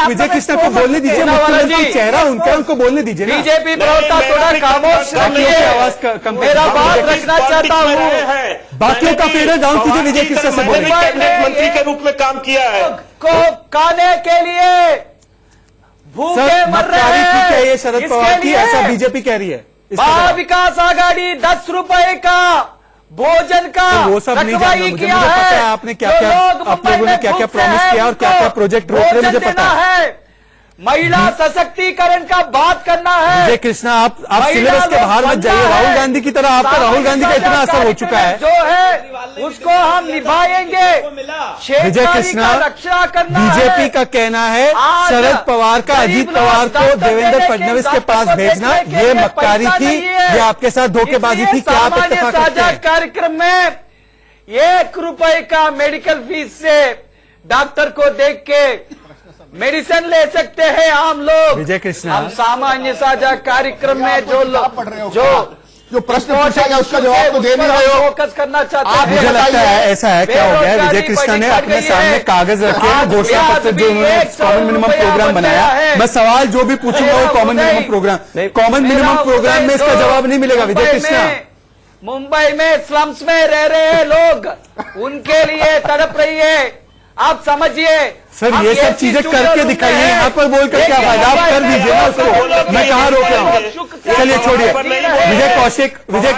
विजय कृष्णा को बोलने दीजिए, मुख्यमंत्री चेहरा उनका, उनको बोलने दीजिए ना। बीजेपी प्रवक्ता थोड़ा खामोश रखिए, आवाज कम, मेरा बात रखना चाहता हूँ। बाकियों का फेडर डाउन कीजिए, विजय कृष्णा से बोले। कैबिनेट मंत्री के रूप में काम किया है को खाने के लिए भूखे मर रहे हैं। ठीक है, ये शरद पवार की, ऐसा बीजेपी कह रही है। विकास आघाड़ी 10 रुपए का भोजन का तो वो सब नहीं जानना मुझे पता है आपने क्या क्या, आप लोगों ने क्या क्या प्रॉमिस किया और क्या क्या प्रोजेक्ट रोक रहे, मुझे पता है। महिला सशक्तिकरण का बात करना है। विजय कृष्णा, आप सिलेबस के बाहर मत जाइए। राहुल गांधी की तरह आपका, राहुल गांधी का इतना असर हो चुका है जो है उसको हम निभाएंगे। विजय कृष्णा, रक्षा करना, बीजेपी का कहना है शरद पवार का अजीत पवार को देवेंद्र फडणवीस के पास भेजना ये मक्कारी थी, ये आपके साथ धोखेबाजी थी। क्या आप इत्तेफाक करते हैं? कार्यक्रम में ₹1 का मेडिकल फीस से डॉक्टर को देख के मेडिसिन ले सकते हैं आम लोग। विजय कृष्णा, हम सामान्य साझा कार्यक्रम में जो प्रश्न पूछा गया उसका जवाब तो दे नहीं रहे हो। फोकस करना चाहते आप हैं। मुझे लगता है ऐसा है, क्या हो गया है, विजय कृष्णा ने अपने सामने कागज रखे हैं, घोषणा पत्र जो उन्होंने कॉमन मिनिमम प्रोग्राम बनाया, मैं सवाल जो भी पूछूंगा वो common minimum programme, common minimum programme में इसका जवाब नहीं मिलेगा। विजय कृष्णा, मुंबई में स्लम्स में रह रहे हैं लोग, उनके लिए तड़प रही है। आप समझिए सर ये सब चीजें करके दिखाइए, यहाँ पर बोलकर क्या फायदा, आप कर दीजिए ना उसको, मैं कहाँ रोक रहा हूँ। चलिए छोड़िए, विजय कौशिक, विजय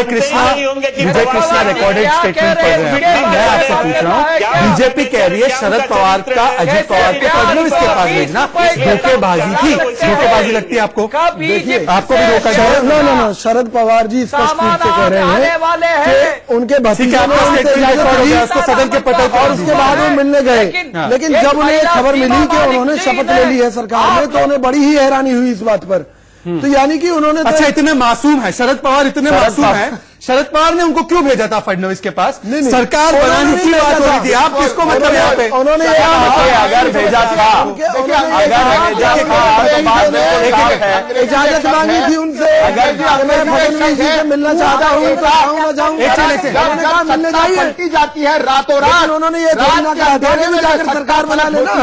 कृष्णा रिकॉर्डेड स्टेटमेंट पढ़ रहे हैं। मैं आपसे पूछ रहा हूँ, बीजेपी कह रही है शरद पवार का अजित पवार के फडणवीस के पास भेजना धोखेबाजी थी, धोखेबाजी लगती है आपको? देखिए आपको भी रोका जाए। नो, शरद पवार जी स्पष्ट रूप से कह रहे हैं कि उनके भतीजे ने उनसे इजाजत ली उसको सदन के पटल पर, और उसके बाद वो मिलने गए। लेकिन जब उन्हें खबर मिली कि उन्होंने शपथ ले ली है सरकार में, तो उन्हें बड़ी ही हैरानी हुई इस बात पर। तो यानी कि उन्होंने अच्छा इतने मासूम है शरद पवार, इतने मासूम है, शरद पवार ने उनको क्यों भेजा था फडणवीस के पास? सरकार बनाने की बात हो रही थी, आप किसको मतलब यहाँ पे? उन्होंने अगर भेजा था, इजाजत मांगी थी उनसे, अगर मैं फडणवीस जी से मिलना चाहता हूँ तो आऊँ ना मिलने पलटी जाती है रातों रात। उन्होंने ये जाकर सरकार बना लेना।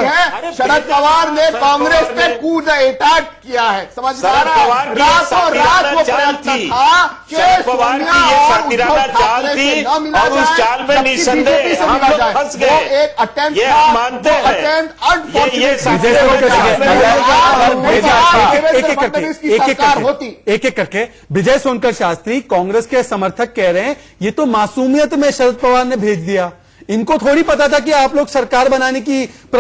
शरद पवार ने कांग्रेस पे कूद अटैक किया है, समझ शरद पवार की रातों रात वो चाल प्रयत्न थी, था कि शरद पवार की ये सातिराना चाल थी और उस चाल में निसंदेह हम लोग फंस गए। एक अटेम्प्ट ये हम मानते हैं, एक एक करके विजय सोनकर शास्त्री कांग्रेस के समर्थक कह रहे हैं ये तो मासूमियत में शरद पवार ने भेज दिया, इनको थोड़ी पता था कि आप लोग सरकार बनाने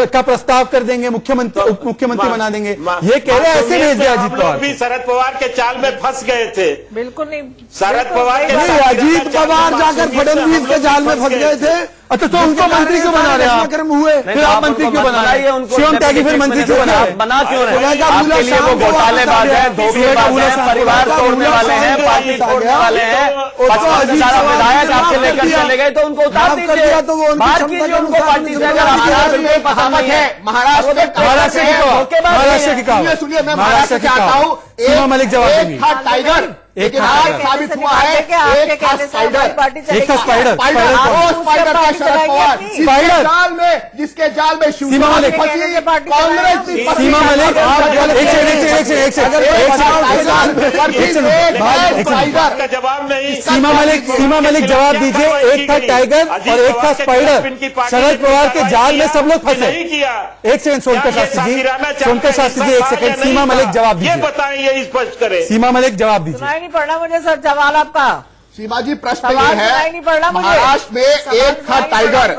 का प्रस्ताव कर देंगे, मुख्यमंत्री उप मुख्यमंत्री बना देंगे। ये कह रहे हैं ऐसे भेज दिया अजीत पवार। भी शरद पवार के चाल में फंस गए थे। बिल्कुल नहीं, शरद पवार के अजीत पवार जाकर फडणवीस के जाल में फंस गए थे। अच्छा तो उनको मंत्री क्यों बना रहे हैं? कार्यक्रम हुए फिर आप मंत्री क्यों बना रहे हैं? शिवम त्यागी फिर मंत्री क्यों बना रहे हैं? बना क्यों रहे हैं? आपके लिए वो घोटालेबाज है, धोखेबाज है, परिवार तोड़ने वाले हैं, पार्टी तोड़ने वाले हैं। 55 विधायक आपसे लेकर चले गए तो उनको उतार दीजिए, बात कीजिए उनको पार्टी से। अगर आपको बिल्कुल पसंद नहीं है, महाराष्ट्र की कहावत, सुनिए मैं महाराष्ट्र से आता हूँ। सीमा मलिक जवाब देंगी। था टाइगर, एक आज साबित हुआ है एक था स्पाइडर, एक था स्पाइडर, स्पाइडर था शरद पवार। जिसके जाल में सीमा मलिक, कांग्रेस, सीमा मलिक, का जवाब नहीं। सीमा मलिक जवाब दीजिए। एक था टाइगर और एक था स्पाइडर, शरद पवार के जाल में सब लोग फंसे। नहीं किया। एक सेकंड सोनकर शास्त्री जी, एक सेकंड, सीमा मलिक जवाब ये दीजिए, बताएं, ये स्पष्ट करें। सीमा मलिक जवाब दीजिए। नहीं पढ़ना मुझे सर सवाल आपका। सीमा जी प्रश्न सवाल ये सुनाई है, नहीं पड़ रहा मुझे। महाराष्ट्र में एक था टाइगर,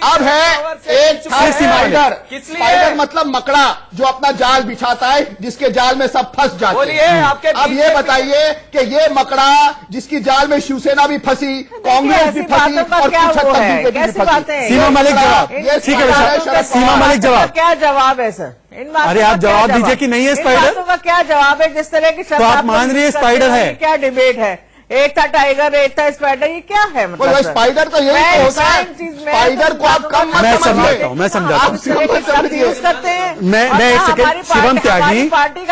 अब है एक था स्पाइडर। स्पाइडर मतलब मकड़ा जो अपना जाल बिछाता है, जिसके जाल में सब फंस जाते हैं। अब ये बताइए कि ये मकड़ा जिसकी जाल में शिवसेना भी फंसी, कांग्रेस भी फंसी और कुछ हद तक बीजेपी भी फंसी। सीमा मलिक जवाब, ठीक है, सीमा मलिक जवाब। क्या जवाब है सर? अरे आप जवाब दीजिए कि नहीं है स्पाइडर? का क्या जवाब है? जिस तरह की तो आप मान रही है स्पाइडर है? क्या डिबेट है? एक था टाइगर, एक था स्पाइडर, ये क्या है? मतलब स्पाइडर तो यही होता है। स्पाइडर को आप कम मत मैं समझिए। समझाता हूँ, मैं समझाता हूँ। यूज करते हैं। मैं एक सेकंड, शिवम त्यागी,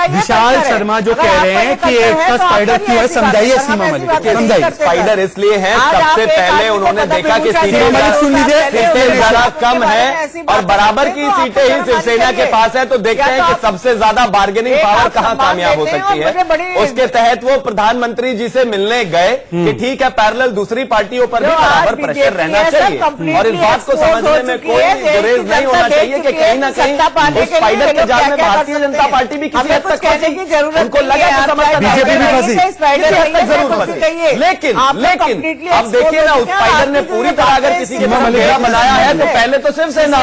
विशाल शर्मा जो कह रहे हैं कि एक था स्पाइडर क्यों है, समझाइए सीमा मलिक, समझाइए। स्पाइडर इसलिए है, सबसे पहले उन्होंने देखा कि सीटें सुन लीजिए, सीटें जरा कम है और बराबर की सीटें ही शिवसेना के पास है, तो देखते हैं कि सबसे ज्यादा बार्गेनिंग पावर कहां कामयाब हो सकती है। उसके तहत वो प्रधानमंत्री जी से मिलने गए कि ठीक है पैरेलल दूसरी पार्टियों पर भी बराबर प्रेशर रहना चाहिए, और इस बात को समझने में कोई गुरेज नहीं होना चाहिए कि कहीं ना कहीं उस स्पाइडर के जाल में भारतीय जनता पार्टी भी किसी हद तक फंसी। उनको लगा कि समझता बीजेपी भी फंसी, किसी हद तक जरूर फंसी। लेकिन अब देखिए ना, उस स्पाइडर ने पूरी तरह अगर किसी के घेरा बनाया है तो पहले तो शिवसेना,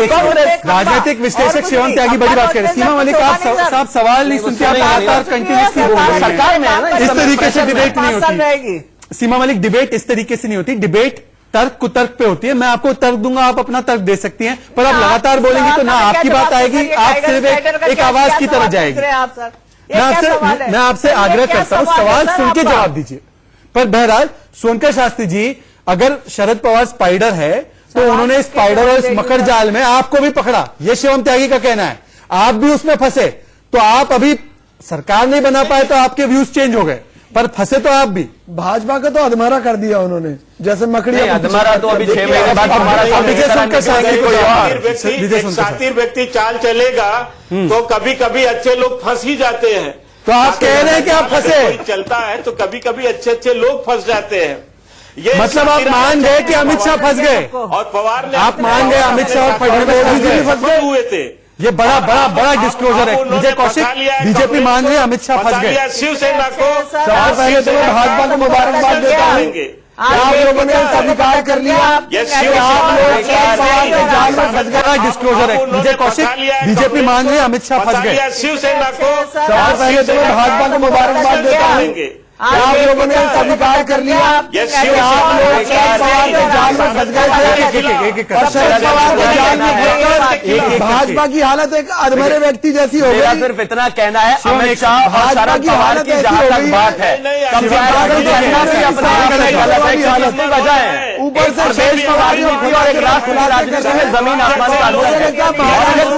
कांग्रेस। राजनीतिक विश्लेषक शिवम त्यागी बड़ी बात करें। सीमा मलिक आप सवाल नहीं सुनते, आप लगातार कंटिन्यूसली बोल रहे हैं। सरकार में है ना, इस तरीके से डिबेट नहीं होती सीमा मलिक, डिबेट इस तरीके से नहीं होती, डिबेट तर्क कुतर्क पे होती है। मैं आपको तर्क दूंगा, आप अपना तर्क दे सकती हैं, पर आप लगातार बोलेंगी तो ना आपकी बात आएगी, आप सिर्फ एक आवाज की तरफ जाएगी। मैं आपसे आग्रह करता हूं, सवाल सुन के जवाब दीजिए। पर बहरहाल सोनकर शास्त्री जी, अगर शरद पवार स्पाइडर है तो उन्होंने स्पाइडर और इस मकर जाल में आपको भी पकड़ा, ये शिवम त्यागी का कहना है। आप भी उसमें फंसे, तो आप अभी सरकार नहीं बना पाए तो आपके व्यूज चेंज हो गए, पर फंसे तो आप भी। भाजपा का तो अधमरा कर दिया उन्होंने, जैसे मकड़ी अधमरा तो अभी 6 महीने बाद शातिर व्यक्ति चाल चलेगा तो कभी कभी अच्छे लोग फंस ही जाते हैं। तो आप कह रहे हैं कि आप फंसे, चलता है तो कभी कभी अच्छे अच्छे लोग फंस जाते हैं। ये मतलब आप मान गए कि अमित शाह फंस गए, और पवार ने, आप मान गए अमित शाह और फडणवीस फंस गए हुए थे। ये बड़ा डिस्क्लोजर है। विजय कौशिक, बीजेपी मान रही है अमित शाह फंस गए। शिवसेना को पहले तो मैं भाजपा को मुबारकबाद देता हूँ, आप लोगों ने स्वीकार कर लिया। डिस्क्लोजर है। विजय कौशिक, बीजेपी मान रही है अमित शाह फंस गए। शिवसेना को पहले तो मैं भाजपा को मुबारकबाद देता हूँ, आप लोगों ने स्वीकार कर लिया। भाजपा की हालत एक अधमरे व्यक्ति जैसी हो मेरा गई। सिर्फ इतना कहना है, अमित शाह और शरद पवार की जहां तक बात है, वजह है ऊपर से देश में राजनीति और एक राष्ट्रीय राजनीति में जमीन आसमान का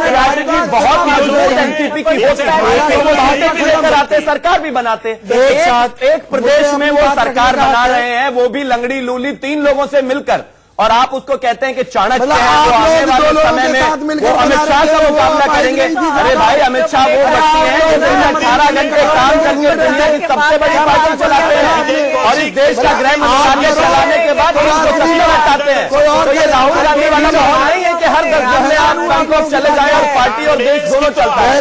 राजनीति बहुत मजबूत एनसीपी की लेकर आते, सरकार भी बनाते, एक साथ एक प्रदेश में वो सरकार बना रहे हैं, वो भी लंगड़ी लूली 3 लोगों से मिलकर, और आप उसको कहते हैं कि चाणक्य है, वो आने वाले समय में वो अमित शाह का मुकाबला करेंगे। अरे भाई, अमित शाह वो व्यक्ति हैं जो दिन में 18 घंटे काम करके दुनिया की सबसे बड़ी पार्टी चलाते हैं, और इस देश का गृह मंत्रालय चलाने के बाद उनको सत्ता हटाते हैं। तो ये राहुल गांधी वाला माहौल नहीं है कि हर गले आप लोग चले जाए और पार्टी और देश दोनों चलता है।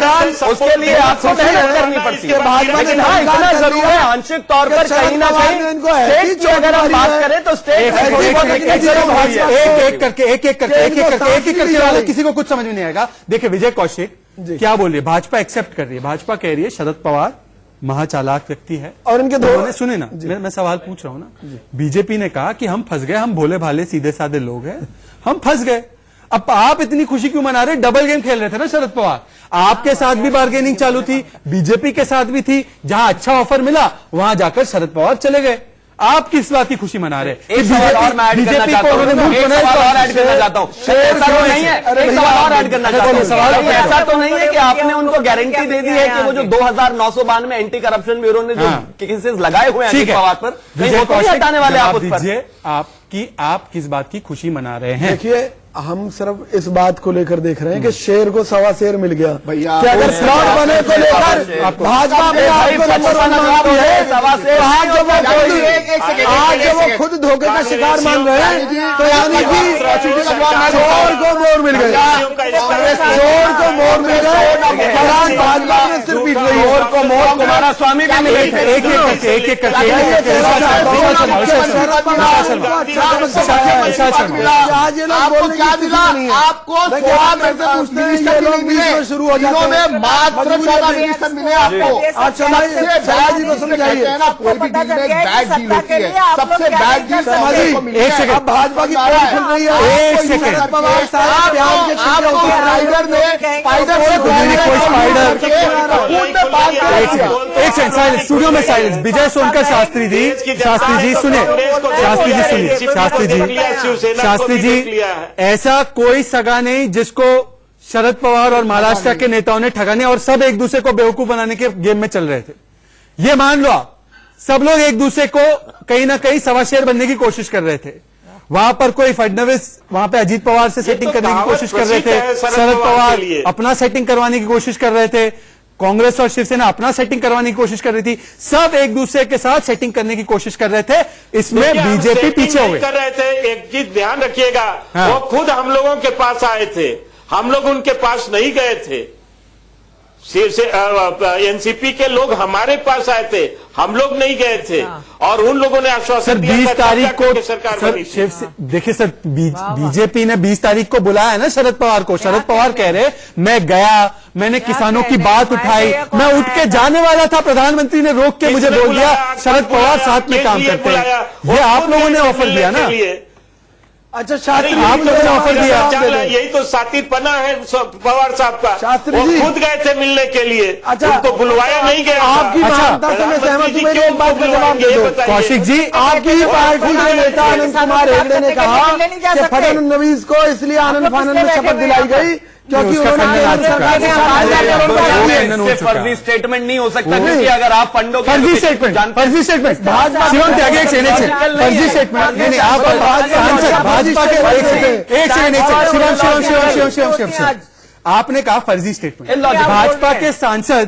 उसके लिए आपको मेहनत करनी पड़ती है, लेकिन हाँ, इतना जरूर है आंशिक तौर पर कहीं ना कहीं स्टेट की अगर हम बात करें तो स्टेट एक करके वाले किसी को कुछ समझ में नहीं आएगा। देखिए विजय कौशिक क्या बोल रही है, भाजपा एक्सेप्ट कर रही है, भाजपा कह रही है शरद पवार महाचालाक व्यक्ति है, और इनके दो सुने ना, मैं सवाल पूछ रहा हूं ना। बीजेपी ने कहा कि हम फंस गए, हम भोले भाले सीधे साधे लोग हैं, हम फंस गए। अब आप इतनी खुशी क्यों मना रहे? डबल गेम खेल रहे थे ना शरद पवार, आपके साथ भी बार्गेनिंग चालू थी, बीजेपी के साथ भी थी, जहां अच्छा ऑफर मिला वहां जाकर शरद पवार चले गए। आप किस बात की खुशी मना रहे? एक सवाल और मैं ऐड करना चाहता हूं, ऐसा तो नहीं है, एक सवाल और ऐड करना चाहता हूं, ऐसा तो नहीं है कि आपने उनको गारंटी दे दी है कि वो जो 2992 एंटी करप्शन ब्यूरो ने जो केसेस लगाए हुए हैं अमित पवार पर, कहीं वो तो नहीं हटाने वाले आप उस पर? आप किस बात की खुशी मना रहे हैं? देखिए, हम सिर्फ इस बात को लेकर देख रहे हैं कि शेर को सवा शेर मिल गया भैया। कि अगर स्लॉट बने को लेकर भाजपा में आपको नंबर 1 बनाती है, आज जब वो खुद धोखे का शिकार मान रहे हैं, तो यानी कि चोर को मोर मिल गया, चोर को मोर मिल गए। भाजपा ने सिर्फ पीट रही है, चोर को मोर कुमारा स्वामी भी मिले थे। एक आज ये लोग बोलने दिला आपको 16 में से पूछते हैं, ये लोग मिले शुरू हो जाते हैं, मात्र 14 मिनिस्टर मिले आपको। अच्छा, जी को समझाइए ना, कोई भी डील में बैड डील होती है, सबसे बैड डील को मिली है। एक सेकंड, भाजपा की पोल खुल रही है, एक सेकंड, स्पाइडर ने एक सेकंड, स्टूडियो में साइलेंस। विजय सोनकर शास्त्री जी सुने, शास्त्री जी ऐसा कोई सगा नहीं जिसको शरद पवार और महाराष्ट्र के नेताओं ने ठगाने, और सब एक दूसरे को बेवकूफ बनाने के गेम में चल रहे थे। ये मान लो आप, सब लोग एक दूसरे को कहीं ना कहीं सवा शेर बनने की कोशिश कर रहे थे। वहां पर कोई फडणवीस वहां पे अजीत पवार से सेटिंग करने की कोशिश कर रहे थे, शरद पवार अपना सेटिंग करवाने की कोशिश कर रहे थे, कांग्रेस और शिवसेना अपना सेटिंग करवाने की कोशिश कर रही थी, सब एक दूसरे के साथ सेटिंग करने की कोशिश कर रहे थे। इसमें बीजेपी पीछे हो गई। कर रहे थे, एक चीज ध्यान रखिएगा, वो खुद हम लोगों के पास आए थे, हम लोग उनके पास नहीं गए थे। एनसीपी के लोग हमारे पास आए थे, हम लोग नहीं गए थे, और उन लोगों ने आश्वासन दिया 20 तारीख को सरकार बनी थी। देखिए सर, बीजेपी ने 20 तारीख को बुलाया है ना शरद पवार को। शरद पवार कह रहे मैं गया, मैंने किसानों की बात उठाई, मैं उठ के जाने वाला था, प्रधानमंत्री ने रोक के मुझे बोल दिया शरद पवार साथ में काम करते हैं। ये आप लोगों ने ऑफर दिया ना। अच्छा अरे शास्त्री यही आप तो लोगों ने ऑफर शातिर दिया, चाल है, यही तो सातिरपना है पवार साहब का। शास्त्री वो जी। खुद गए थे मिलने के लिए, अच्छा। उनको बुलवाया नहीं गया था। आपकी महानता से मैं सहमत हूं, मेरी एक बात का जवाब दे दो। कौशिक जी, आपकी पार्टी के नेता आनंद कुमार हेगड़े ने कहा कि फडणवीस को इसलिए आनंद फानंद में शपथ दिलाई गई क्योंकि उसका उन्होंने खंडन सरकार इससे फर्जी स्टेटमेंट नहीं हो सकता, क्योंकि अगर आप फंडों के फर्जी स्टेटमेंट, फर्जी स्टेटमेंट, शिवम त्यागी एक सेकंड, फर्जी स्टेटमेंट नहीं, आप सांसद भाजपा के एक सेकंड, शिवम आपने कहा फर्जी स्टेटमेंट, भाजपा के सांसद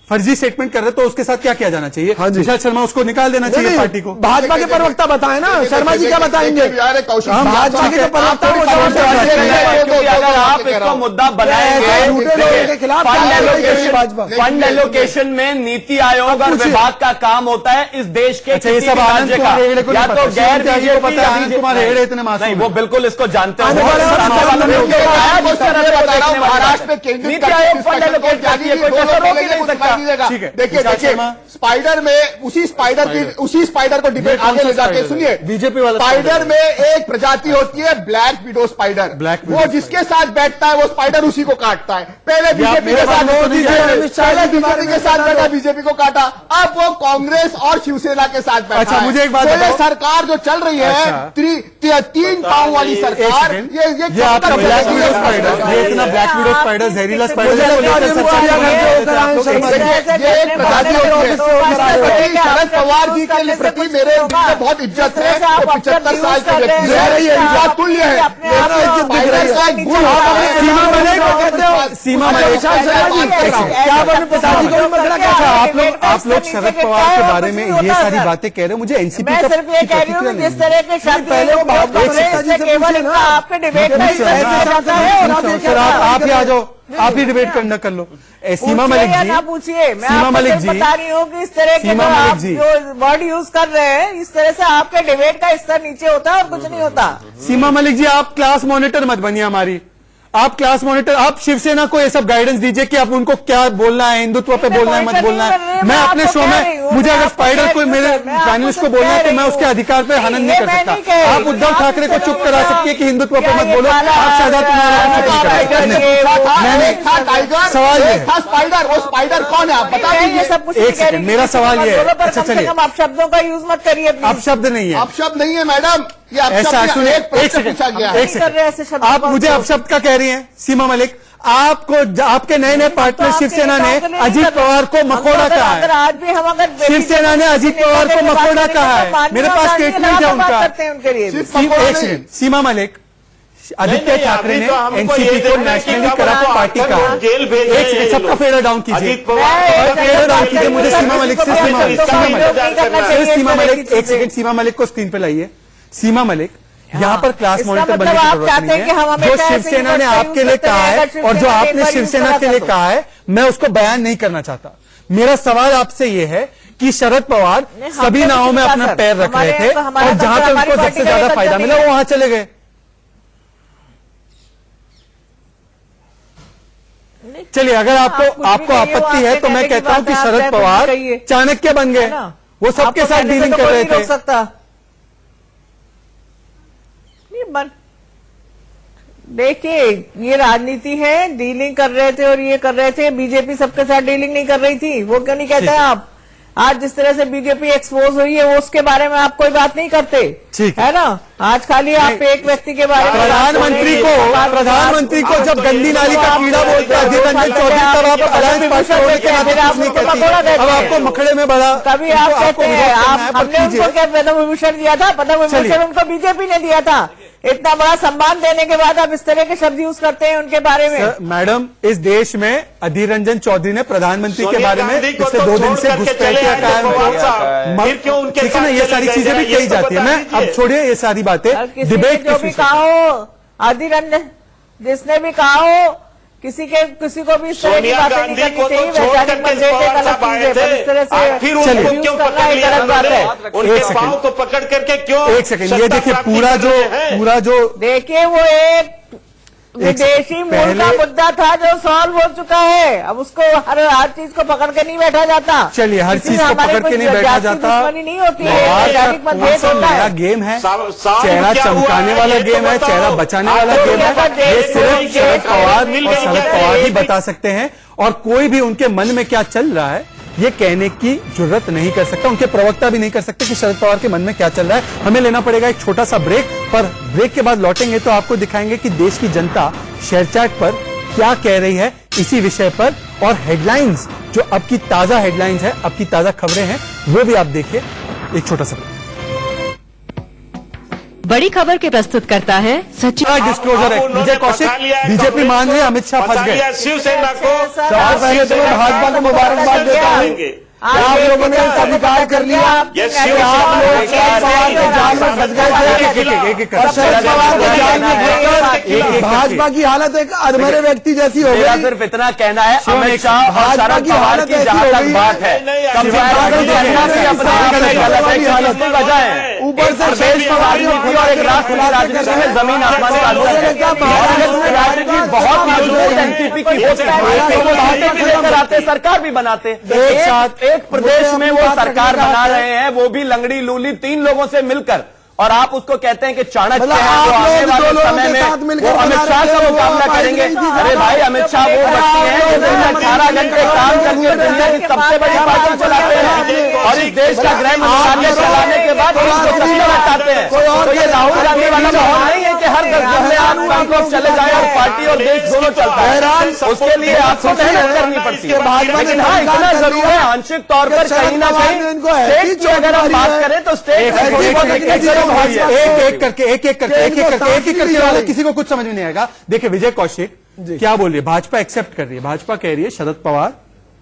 फर्जी स्टेटमेंट कर रहे तो उसके साथ क्या किया जाना चाहिए? विशाल शर्मा उसको निकाल देना चाहिए पार्टी को। भाजपा के प्रवक्ता बताए ना, शर्मा जी क्या बताएंगे? हम भाजपा के जो प्रवक्ता वो क्योंकि अगर आप इसको मुद्दा बनाएंगे, के खिलाफ फंड एलोकेशन में नीति आयोग और विभाग का काम होता है इस देश के अच्छा, ये किसी सब भी आनंद राज्य कुमार हेगड़े का, को या नहीं तो पता, गैर शिवम त्यागी को पता है, आनंद कुमार हेगड़े इतने मासूम नहीं, हैं। वो बिल्कुल इसको जानते आने वाले हैं। महाराष्ट्र में केंद्रित नीति आयोग फंड एलोकेट करती है, कोई कैसे रोक ही नहीं सकता। ठीक है, देखिए विशाल देखिए शर्मा। स्पाइडर में उसी स्पाइडर को डिबेट कौन आगे सा ले जाके स्पाइडर? सुनिए, बीजेपी वाला स्पाइडर में एक प्रजाति होती है ब्लैक विडो स्पाइडर, ब्लैक वो विडो। जिसके साथ बैठता है वो स्पाइडर उसी को काटता है। पहले आप बीजेपी मेरे के साथ बात को नहीं पहले जाने बीजेपी के साथ बैठा, बीजेपी को काटा, अब वो कांग्रेस और शिवसेना के साथ बैठा अच्छा, है। मुझे एक बात तो ये बताओ। सरकार जो चल रही है अच्छा। 3 पांव वाली सरकार, ये आपका ब्लैक विडो स्पाइडर, ये इतना ब्लैक विडो स्पाइडर, जहरीला स्पाइडर ये एक प्रजाति होती है। शरद पवार जी के प्रति मेरे दिल में बहुत इज्जत है, वो 75 साल के व्यक्ति है, इनका तुल्य है। स्पाइडर का एक गुण होता है। सीमा मलिक, सीमा मलिक, आप लोग शरद पवार के बारे में ये सारी बातें कह रहे हो, मुझे एनसीपी मैं सिर्फ ये कह रही हूँ कि जिस तरह के शब्द पहले वो बात कर रहे हैं, केवल इनका आपके डिबेट का हिस्सा जाता है। सर आप ही आ जाओ, आप ही डिबेट करना कर लो। सीमा मलिक जी, ना पूछिए, मैं सीमा आपको मलिक सिर्फ जी, बता रही हूँ कि इस तरह के सीमा जो मलिक आप जी। जो वर्ड यूज कर रहे हैं, इस तरह से आपके डिबेट का हिस्सा नीचे होता है और कुछ नहीं होता। सीमा मलिक जी, आप क्लास मॉनिटर मत बनिए हमारी, आप क्लास मॉनिटर, आप शिवसेना को ये सब गाइडेंस दीजिए कि आप उनको क्या बोलना है, हिंदुत्व पे बोलना है, मत बोलना है। मैं अपने शो में, मुझे अगर स्पाइडर को मेरे पैनलिस्ट को बोलना है तो मैं उसके अधिकार पे हनन नहीं कर सकता। आप उद्धव ठाकरे को चुप करा सकती है कि हिंदुत्व पे मत बोलो, आप शायद सवाल ये था स्पाइडर, वो स्पाइडर कौन है आप बता दीजिए। सब कुछ एक सेकंड, मेरा सवाल ये है, अच्छा चलिए, आप शब्दों का यूज मत करिए, आप शब्द नहीं है, आप शब्द नहीं है मैडम, ये ऐसा सुनिए, एक प्रश्न पूछा गया है। एक सेकंड, आप मुझे अपशब्द का कह रही हैं सीमा मलिक। आपको आपके नए नए पार्टनर शिवसेना ने अजीत पवार को मखौड़ा कहा है, आज भी हम अगर शिवसेना ने अजीत पवार को मखौड़ा कहा है, मेरे पास स्टेटमेंट है उनका। एक सेकंड, सीमा मलिक, आदित्य ठाकरे ने एनसीपी को नेशनली करप्ट पार्टी कहा। जेल भेज एक सेकंड, सबका फेडर डाउन कीजिए, अजीत पवार फेडर डाउन कीजिए मुझे सीमा मलिक से, सीमा मलिक, एक सेकंड, सीमा मलिक को स्क्रीन पे लाइए। सीमा मलिक, यहाँ पर क्लास मॉनिटर बनने की जरूरत नहीं है। जो शिवसेना ने आपके लिए कहा है और जो आपने शिवसेना के लिए कहा है, मैं उसको बयान नहीं करना चाहता। मेरा सवाल आपसे ये है कि शरद पवार सभी नावों में अपना पैर रख रहे थे और जहां पे उनको सबसे ज्यादा फायदा मिला वो वहां चले गए। चलिए, अगर आपको आपत्ति है तो मैं कहता हूं कि शरद पवार चाणक्य बन गए, वो सबके साथ डीलिंग कर रहे थे। देखिए, ये राजनीति है, डीलिंग कर रहे थे और ये कर रहे थे। बीजेपी सबके साथ डीलिंग नहीं कर रही थी, वो क्यों नहीं कहते हैं आप? आज जिस तरह से बीजेपी एक्सपोज हुई है, वो उसके बारे में आप कोई बात नहीं करते, है ना? आज खाली आप एक व्यक्ति के बारे में, प्रधानमंत्री को जब गंदी नाली का कीड़ा बोलते हैं अधीर रंजन चौधरी, तब आप अलायंस पार्टी छोड़ने के नाते कुछ नहीं करती। अब आपको मखड़े में बड़ा, तभी आप कहते हैं, हमने उनको क्या पद्म विभूषण दिया था? पद्म विभूषण उनको बीजेपी ने दिया था। इतना बड़ा सम्मान देने के बाद आप इस तरह के शब्द यूज करते हैं उनके बारे में। मैडम, इस देश में अधीर रंजन चौधरी ने प्रधानमंत्री के बारे में पिछले 2 दिन से घुसपैठियां कायम की, ठीक है ना? ये सारी चीजें भी कही जाती है। मैं अब छोड़िए ये सारी बातें, डिबेट जो भी कहा हो, अधीर रंजन जिसने भी कहा हो, किसी को भी इस तरह की बातें नहीं करनी चाहिए। वैचारिक मतभेद एक अलग चीज है, पर इस तरह से फिर उनको क्यों पकड़ लिया उन्होंने? उनके पाँव को पकड़ करके क्यों? एक सेकंड, ये देखिए पूरा जो देखिए, वो एक विदेशी मूल का मुद्दा था जो सॉल्व हो चुका है। अब उसको हर चीज को पकड़ के नहीं बैठा जाता। चलिए, हर चीज को पकड़ के नहीं बैठा जाता। नहीं होती है, नया गेम है, चेहरा चमकाने वाला गेम है, चेहरा बचाने वाला गेम है। ये सिर्फ शरद पवार और शरद पवार ही बता सकते हैं, और कोई भी उनके मन में क्या चल रहा है ये कहने की जरूरत नहीं कर सकता। उनके प्रवक्ता भी नहीं कर सकते कि शरद पवार के मन में क्या चल रहा है। हमें लेना पड़ेगा एक छोटा सा ब्रेक, पर ब्रेक के बाद लौटेंगे तो आपको दिखाएंगे कि देश की जनता शेयरचैट पर क्या कह रही है इसी विषय पर, और हेडलाइंस जो अब की ताजा हेडलाइंस है, अब की ताजा खबरें हैं, वो भी आप देखिए। एक छोटा सा ब्रेक। बड़ी खबर के प्रस्तुत करता है सचिन। डिस्क्लोजर है, विजय कौशिक बीजेपी मान रहे अमित शाह फंस गए। शिवसेना को पहले तो मैं भाजपा को मुबारकबाद देता हूँ। आप लोगों ने स्वीकार कर लिया कि आप लोग शरद पवार के जाल में फंस गए थे। शरद पवार के जाल में फंसकर भाजपा की हालत एक अधमरे व्यक्ति जैसी हो गई। सिर्फ इतना कहना है, अमित शाह और शरद पवार की जहां तक बात है, ऊपर से देश पवार और एक राष्ट्र राजनीति में जमीन आसमान का बहुत मजबूत एनसीपी की लेकर आते, सरकार भी बनाते। एक साथ एक प्रदेश में वो सरकार बना रहे हैं, वो भी लंगड़ी लूली 3 लोगों से मिलकर, और आप उसको कहते हैं कि चाणक्य है जो आने वाले समय में वो अमित शाह का मुकाबला करेंगे। अरे भाई, अमित शाह वो व्यक्ति हैं जो 18 घंटे काम करके दुनिया की सबसे बड़ी पार्टी चलाते हैं, और इस देश का गृह मंत्रालय चलाने के बाद हटाते हैं। तो ये राहुल गांधी वाला माहौल नहीं है कि हर 10 दिन में आप लोग चले जाए और पार्टी और देश दोनों चलता है। उसके लिए आपको मेहनत करनी पड़ती है। लेकिन हाँ, इतना जरूर है आंशिक तौर पर कहीं ना कहीं स्टेट की अगर हम बात करें तो स्टेट एक करके वाले किसी को कुछ समझ में नहीं आएगा। देखिए, विजय कौशिक क्या बोल रही है, भाजपा एक्सेप्ट कर रही है, भाजपा कह रही है शरद पवार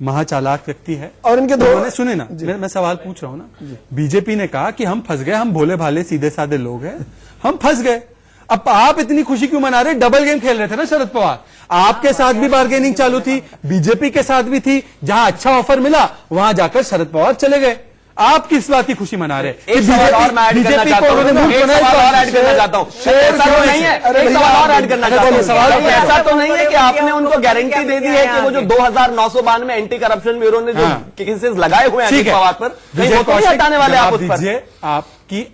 महाचालाक व्यक्ति है, और इनके दोनों सुने ना, मैं सवाल पूछ रहा हूं ना। बीजेपी ने कहा कि हम फंस गए, हम भोले भाले सीधे साधे लोग हैं, हम फंस गए। अब आप इतनी खुशी क्यों मना रहे? डबल गेम खेल रहे थे ना शरद पवार, आपके साथ भी बार्गेनिंग चालू थी, बीजेपी के साथ भी थी, जहां अच्छा ऑफर मिला वहां जाकर शरद पवार चले गए। आप किस बात की खुशी मना रहे हैं? एक सवाल और मैं ऐड करना चाहता हूं, ऐसा तो नहीं है, एक सवाल और ऐड करना चाहता हूं। सवाल ऐसा तो नहीं है कि आपने उनको गारंटी दे दी है कि वो जो 2992 एंटी करप्शन ब्यूरो ने जो केसेस लगाए हुए हैं अजित पवार पर, वो तो नहीं हटाने वाले आप उस पर?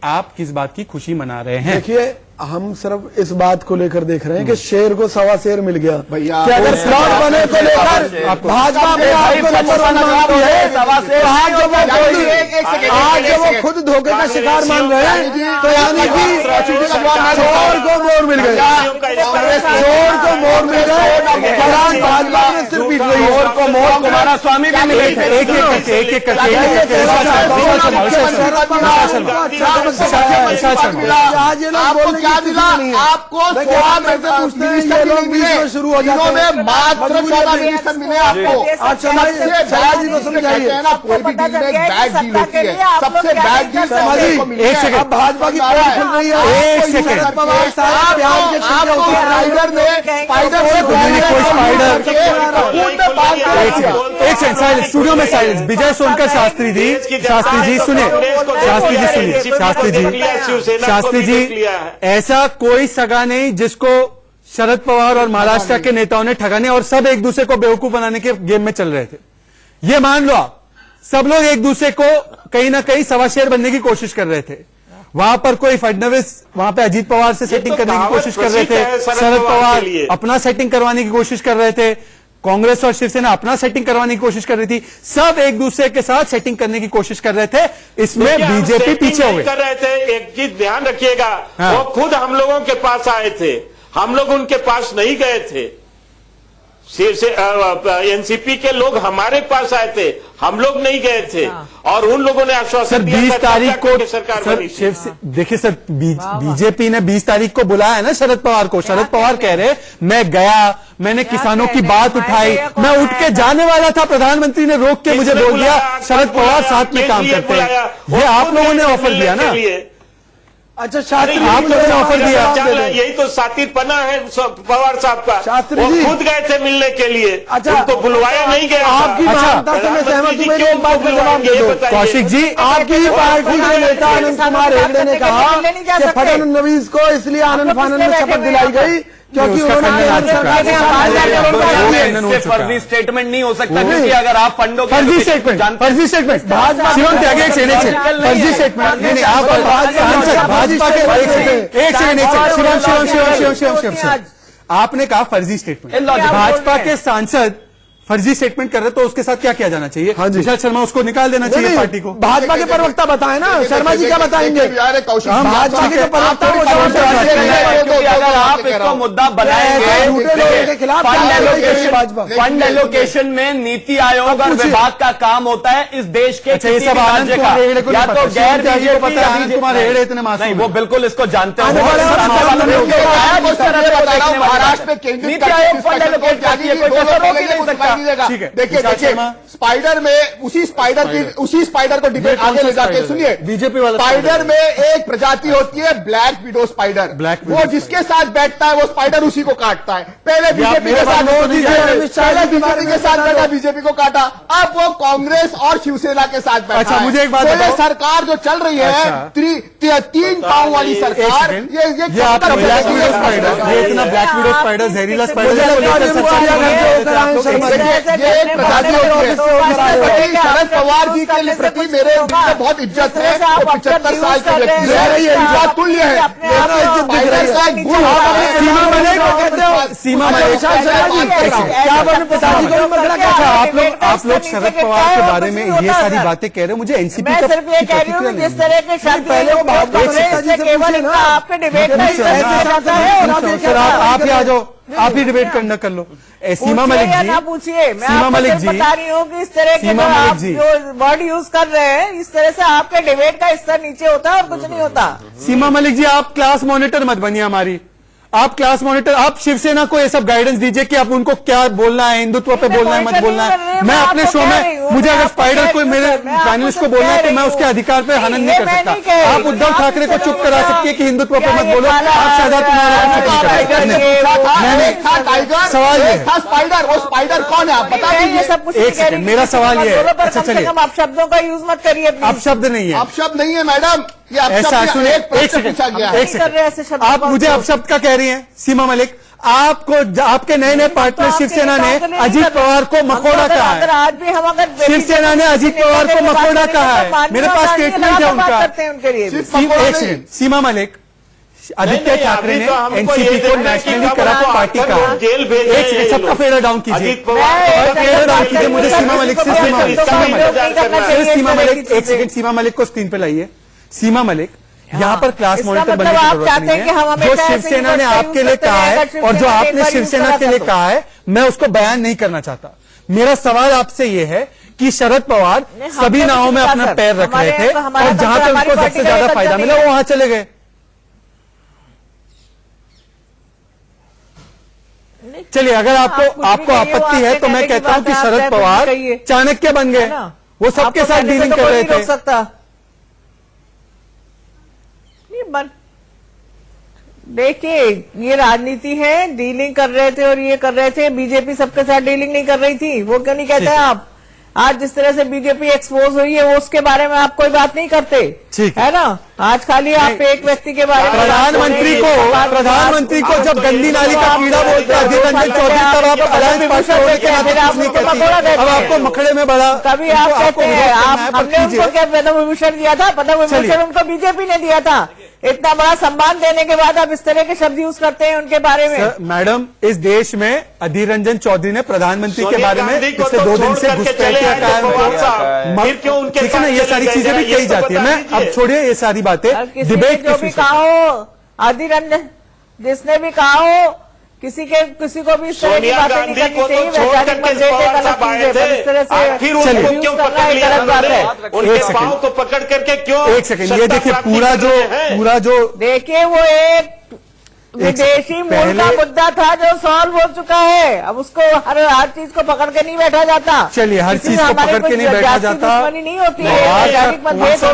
आप किस बात की खुशी मना रहे हैं? देखिए, हम सिर्फ इस बात को लेकर देख रहे हैं कि शेर को सवा शेर मिल गया भैया। कि अगर स्लॉट बने को लेकर भाजपा में आपको नंबर 1 मानती है, आज जब वो खुद धोखे का शिकार मान रहे हैं, तो यानी कि चोर को मोर मिल गए, चोर को मोर मिल गए। भाजपा ने सिर्फ चोर को मोर कुमारा स्वामी भी मिले थे। एक आज ये लोग क्या मिला आपको? 16 में से पूछते हैं, ये लोग मिले शुरू हो जाते हैं, मात्र 14 मिनिस्टर मिले आपको। अच्छा, जी को समझाइए ना, कोई भी डील में एक बैड डील होती है, सबसे बैड डील समाजी। एक सेकंड, भाजपा की पोल खुल रही है। एक सेकंड, स्पाइडर ने एक सेकंड, स्टूडियो में साइलेंस। विजय सोनकर शास्त्री जी सुने, शास्त्री जी ऐसा कोई सगा नहीं जिसको शरद पवार और महाराष्ट्र के नेताओं ने ठगाने, और सब एक दूसरे को बेवकूफ बनाने के गेम में चल रहे थे। ये मान लो आप, सब लोग एक दूसरे को कहीं ना कहीं सवा शेर बनने की कोशिश कर रहे थे। वहां पर कोई फडणवीस वहां पे अजीत पवार से सेटिंग करने की कोशिश कर रहे थे, शरद पवार अपना सेटिंग करवाने की कोशिश कर रहे थे, कांग्रेस और शिवसेना अपना सेटिंग करवाने की कोशिश कर रही थी, सब एक दूसरे के साथ सेटिंग करने की कोशिश कर रहे थे। इसमें बीजेपी पीछे हो गई। कर रहे थे, एक चीज ध्यान रखिएगा, वो खुद हम लोगों के पास आए थे, हम लोग उनके पास नहीं गए थे। एनसीपी के लोग हमारे पास आए थे, हम लोग नहीं गए थे, और उन लोगों ने आश्वासन दिया 20 तारीख को सरकार बनी। देखिए सर, बीजेपी ने 20 तारीख को बुलाया है ना शरद पवार को। शरद पवार कह रहे मैं गया, मैंने किसानों की बात उठाई, मैं उठ के जाने वाला था, प्रधानमंत्री ने रोक के मुझे बोल दिया शरद पवार साथ में काम करते हैं। ये आप लोगों ने ऑफर दिया ना। अच्छा शास्त्री, आप लोगों ने ऑफर दिया। यही तो साथीपना है पवार साहब का। शास्त्री वो जी खुद गए थे मिलने के लिए, अच्छा, उनको बुलवाया नहीं गया। आपकी महानता से मैं सहमत हूं। मेरी एक बात का जवाब दे दो कौशिक जी। आपकी पार्टी के नेता आनंद कुमार हेगड़े ने कहा कि फडणवीस को इसलिए आनंद फानंद में शपथ दिलाई गई क्योंकि उसका उन्होंने खंडन आ चुका है। इससे फर्जी स्टेटमेंट नहीं हो सकता, क्योंकि अगर आप फंडों फर्जी स्टेटमेंट, फर्जी स्टेटमेंट, शिवम त्यागी एक सेकंड, फर्जी स्टेटमेंट, नहीं आप भाजपा के एक सेकंड, शिवम आपने कहा फर्जी स्टेटमेंट, भाजपा के सांसद फर्जी स्टेटमेंट कर रहे तो उसके साथ क्या किया जाना चाहिए? विशाल शर्मा उसको निकाल देना चाहिए पार्टी को। भाजपा के प्रवक्ता बताए ना, शर्मा जी क्या बताएंगे? भाजपा के प्रवक्ता अगर आप इसको मुद्दा बनाएंगे, फंड एलोकेशन में नीति आयोग और विभाग का काम होता है इस देश के किसी भी राज्य का, या तो गैर बीजेपी इतने नहीं, वो बिल्कुल इसको जानते हैं। महाराष्ट्र में केंद्रीय नीति आयोग फंड एलोकेट करती है, कोई रोक ही नहीं सकता। देखिए स्पाइडर में उसी स्पाइडर को डिबेट आगे ले जाके सुनिए, बीजेपी वाला स्पाइडर में एक प्रजाति होती है ब्लैक विडो स्पाइडर, वो जिसके साथ बैठता है वो स्पाइडर उसी को काटता है। पहले बीजेपी के साथ बैठा, बीजेपी को काटा, अब वो कांग्रेस और शिवसेना के साथ बैठा। अच्छा, मुझे एक बात बताओ, सरकार जो चल रही है 3 पांव वाली सरकार, ये आपका ब्लैक विडो स्पाइडर, ये इतना ब्लैक विडो स्पाइडर, जहरीला स्पाइडर, ये एक प्रजाति होती है। शरद पवार जी के प्रति मेरे दिल में बहुत इज्जत है, वो 75 साल के व्यक्ति है, इनका तुल्य है। सीमा मलिक, आप लोग शरद पवार के बारे में ये सारी बातें कह रहे हो, मुझे एनसीपी मैं सिर्फ ये कह रही हूँ कि जिस तरह के शब्द केवल आपके डिबेट आप ही आ जाओ, आप ही डिबेट करना कर लो। सीमा मलिक जी, ना पूछिए, मैं सीमा मलिक जी बता रही हूँ कि इस तरह के आप जो वर्ड यूज कर रहे हैं, इस तरह से आपके डिबेट का स्तर नीचे होता है और कुछ नहीं होता। सीमा मलिक जी, आप क्लास मॉनिटर मत बनिए हमारी, आप क्लास मॉनिटर, आप शिवसेना को ये सब गाइडेंस दीजिए कि आप उनको क्या बोलना है, हिंदुत्व पे बोलना है, मत बोलना है। मैं अपने शो में, मुझे अगर स्पाइडर को मेरे पैनलिस्ट को बोलना है तो मैं उसके अधिकार पे हनन नहीं कर सकता। आप उद्धव ठाकरे को चुप करा सकती है कि हिंदुत्व पे मत बोलो, आप शायद सवाल है स्पाइडर, वो स्पाइडर कौन है आप बता दीजिए। एक सेकंड, मेरा सवाल ये है। अच्छा चलिए, आप शब्दों का यूज मत करिए। आप शब्द नहीं है, अपशब्द नहीं है मैडम, ये ऐसा सुनिए, एक सेकंड, आप मुझे अपशब्द का कह रही हैं सीमा मलिक। आपको आपके नए नए पार्टनर शिवसेना ने अजीत पवार को मखौड़ा कहा है, आज भी हम अगर शिवसेना ने अजीत पवार को मखौड़ा कहा है, मेरे पास स्टेटमेंट है उनका। एक सेकंड, सीमा मलिक, आदित्य ठाकरे ने एनसीपी को नेशनली करप्ट पार्टी का, एक सेकंड, सबका फेडर डाउन कीजिए, फेडर डाउन कीजिए मुझे सीमा मलिक से। सीमा मलिक, एक सेकंड, सीमा मलिक को स्क्रीन पे लाइए। सीमा मलिक, यहाँ पर क्लास मॉनिटर बनने की जरूरत नहीं है। जो शिवसेना ने आपके लिए कहा है और जो आपने शिवसेना के लिए कहा है, मैं उसको बयान नहीं करना चाहता। मेरा सवाल आपसे ये है कि शरद पवार सभी नावों में अपना पैर रख रहे थे और जहां पे उनको सबसे ज्यादा फायदा मिला वो वहां चले गए। चलिए, अगर आपको आपत्ति है तो मैं कहता हूं कि शरद पवार चाणक्य बन गए, वो सबके साथ डीलिंग कर रहे थे। देखिए, ये राजनीति है, डीलिंग कर रहे थे और ये कर रहे थे। बीजेपी सबके साथ डीलिंग नहीं कर रही थी, वो क्यों नहीं कहते आप? आज जिस तरह से बीजेपी एक्सपोज हुई है, वो उसके बारे में आप कोई बात नहीं करते, है ना? आज खाली आप एक व्यक्ति के बारे में, प्रधानमंत्री को जब गंदी नाली का कीड़ा बोलता है अधीर रंजन चौधरी, तब आप अलायंस पार्टी होने के नाते कुछ नहीं कहती। अब आपको मखड़े में बड़ा, कभी आप कहते हैं, हमने उनको क्या पद्म विभूषण दिया था? पद्म विभूषण उनको बीजेपी ने दिया था। इतना बड़ा सम्मान देने के बाद आप इस तरह के शब्द यूज करते हैं उनके बारे में। मैडम, इस देश में अधीर रंजन चौधरी ने प्रधानमंत्री के बारे में पिछले 2 दिन से घुसपैठियां ठीक है ना, ये सारी चीजें भी कही जाती है। मैं अब छोड़िए ये सारी बातें, डिबेट जो भी कहा हो, अधीर रंजन जिसने भी कहा हो, किसी को भी इस तरह की बातें नहीं करनी चाहिए। वैचारिक मतभेद अलग चीज है, इस तरह से फिर उनको क्यों पकड़ लिया उन्होंने? उनके पांव को पकड़ करके क्यों? एक सेकंड, ये देखिए पूरा जो देखिए, वो एक विदेशी मूल का मुद्दा था जो सॉल्व हो चुका है। अब उसको हर चीज को पकड़ के नहीं बैठा जाता। चलिए, हर चीज को पकड़ के नहीं बैठा जाता। नहीं होती है,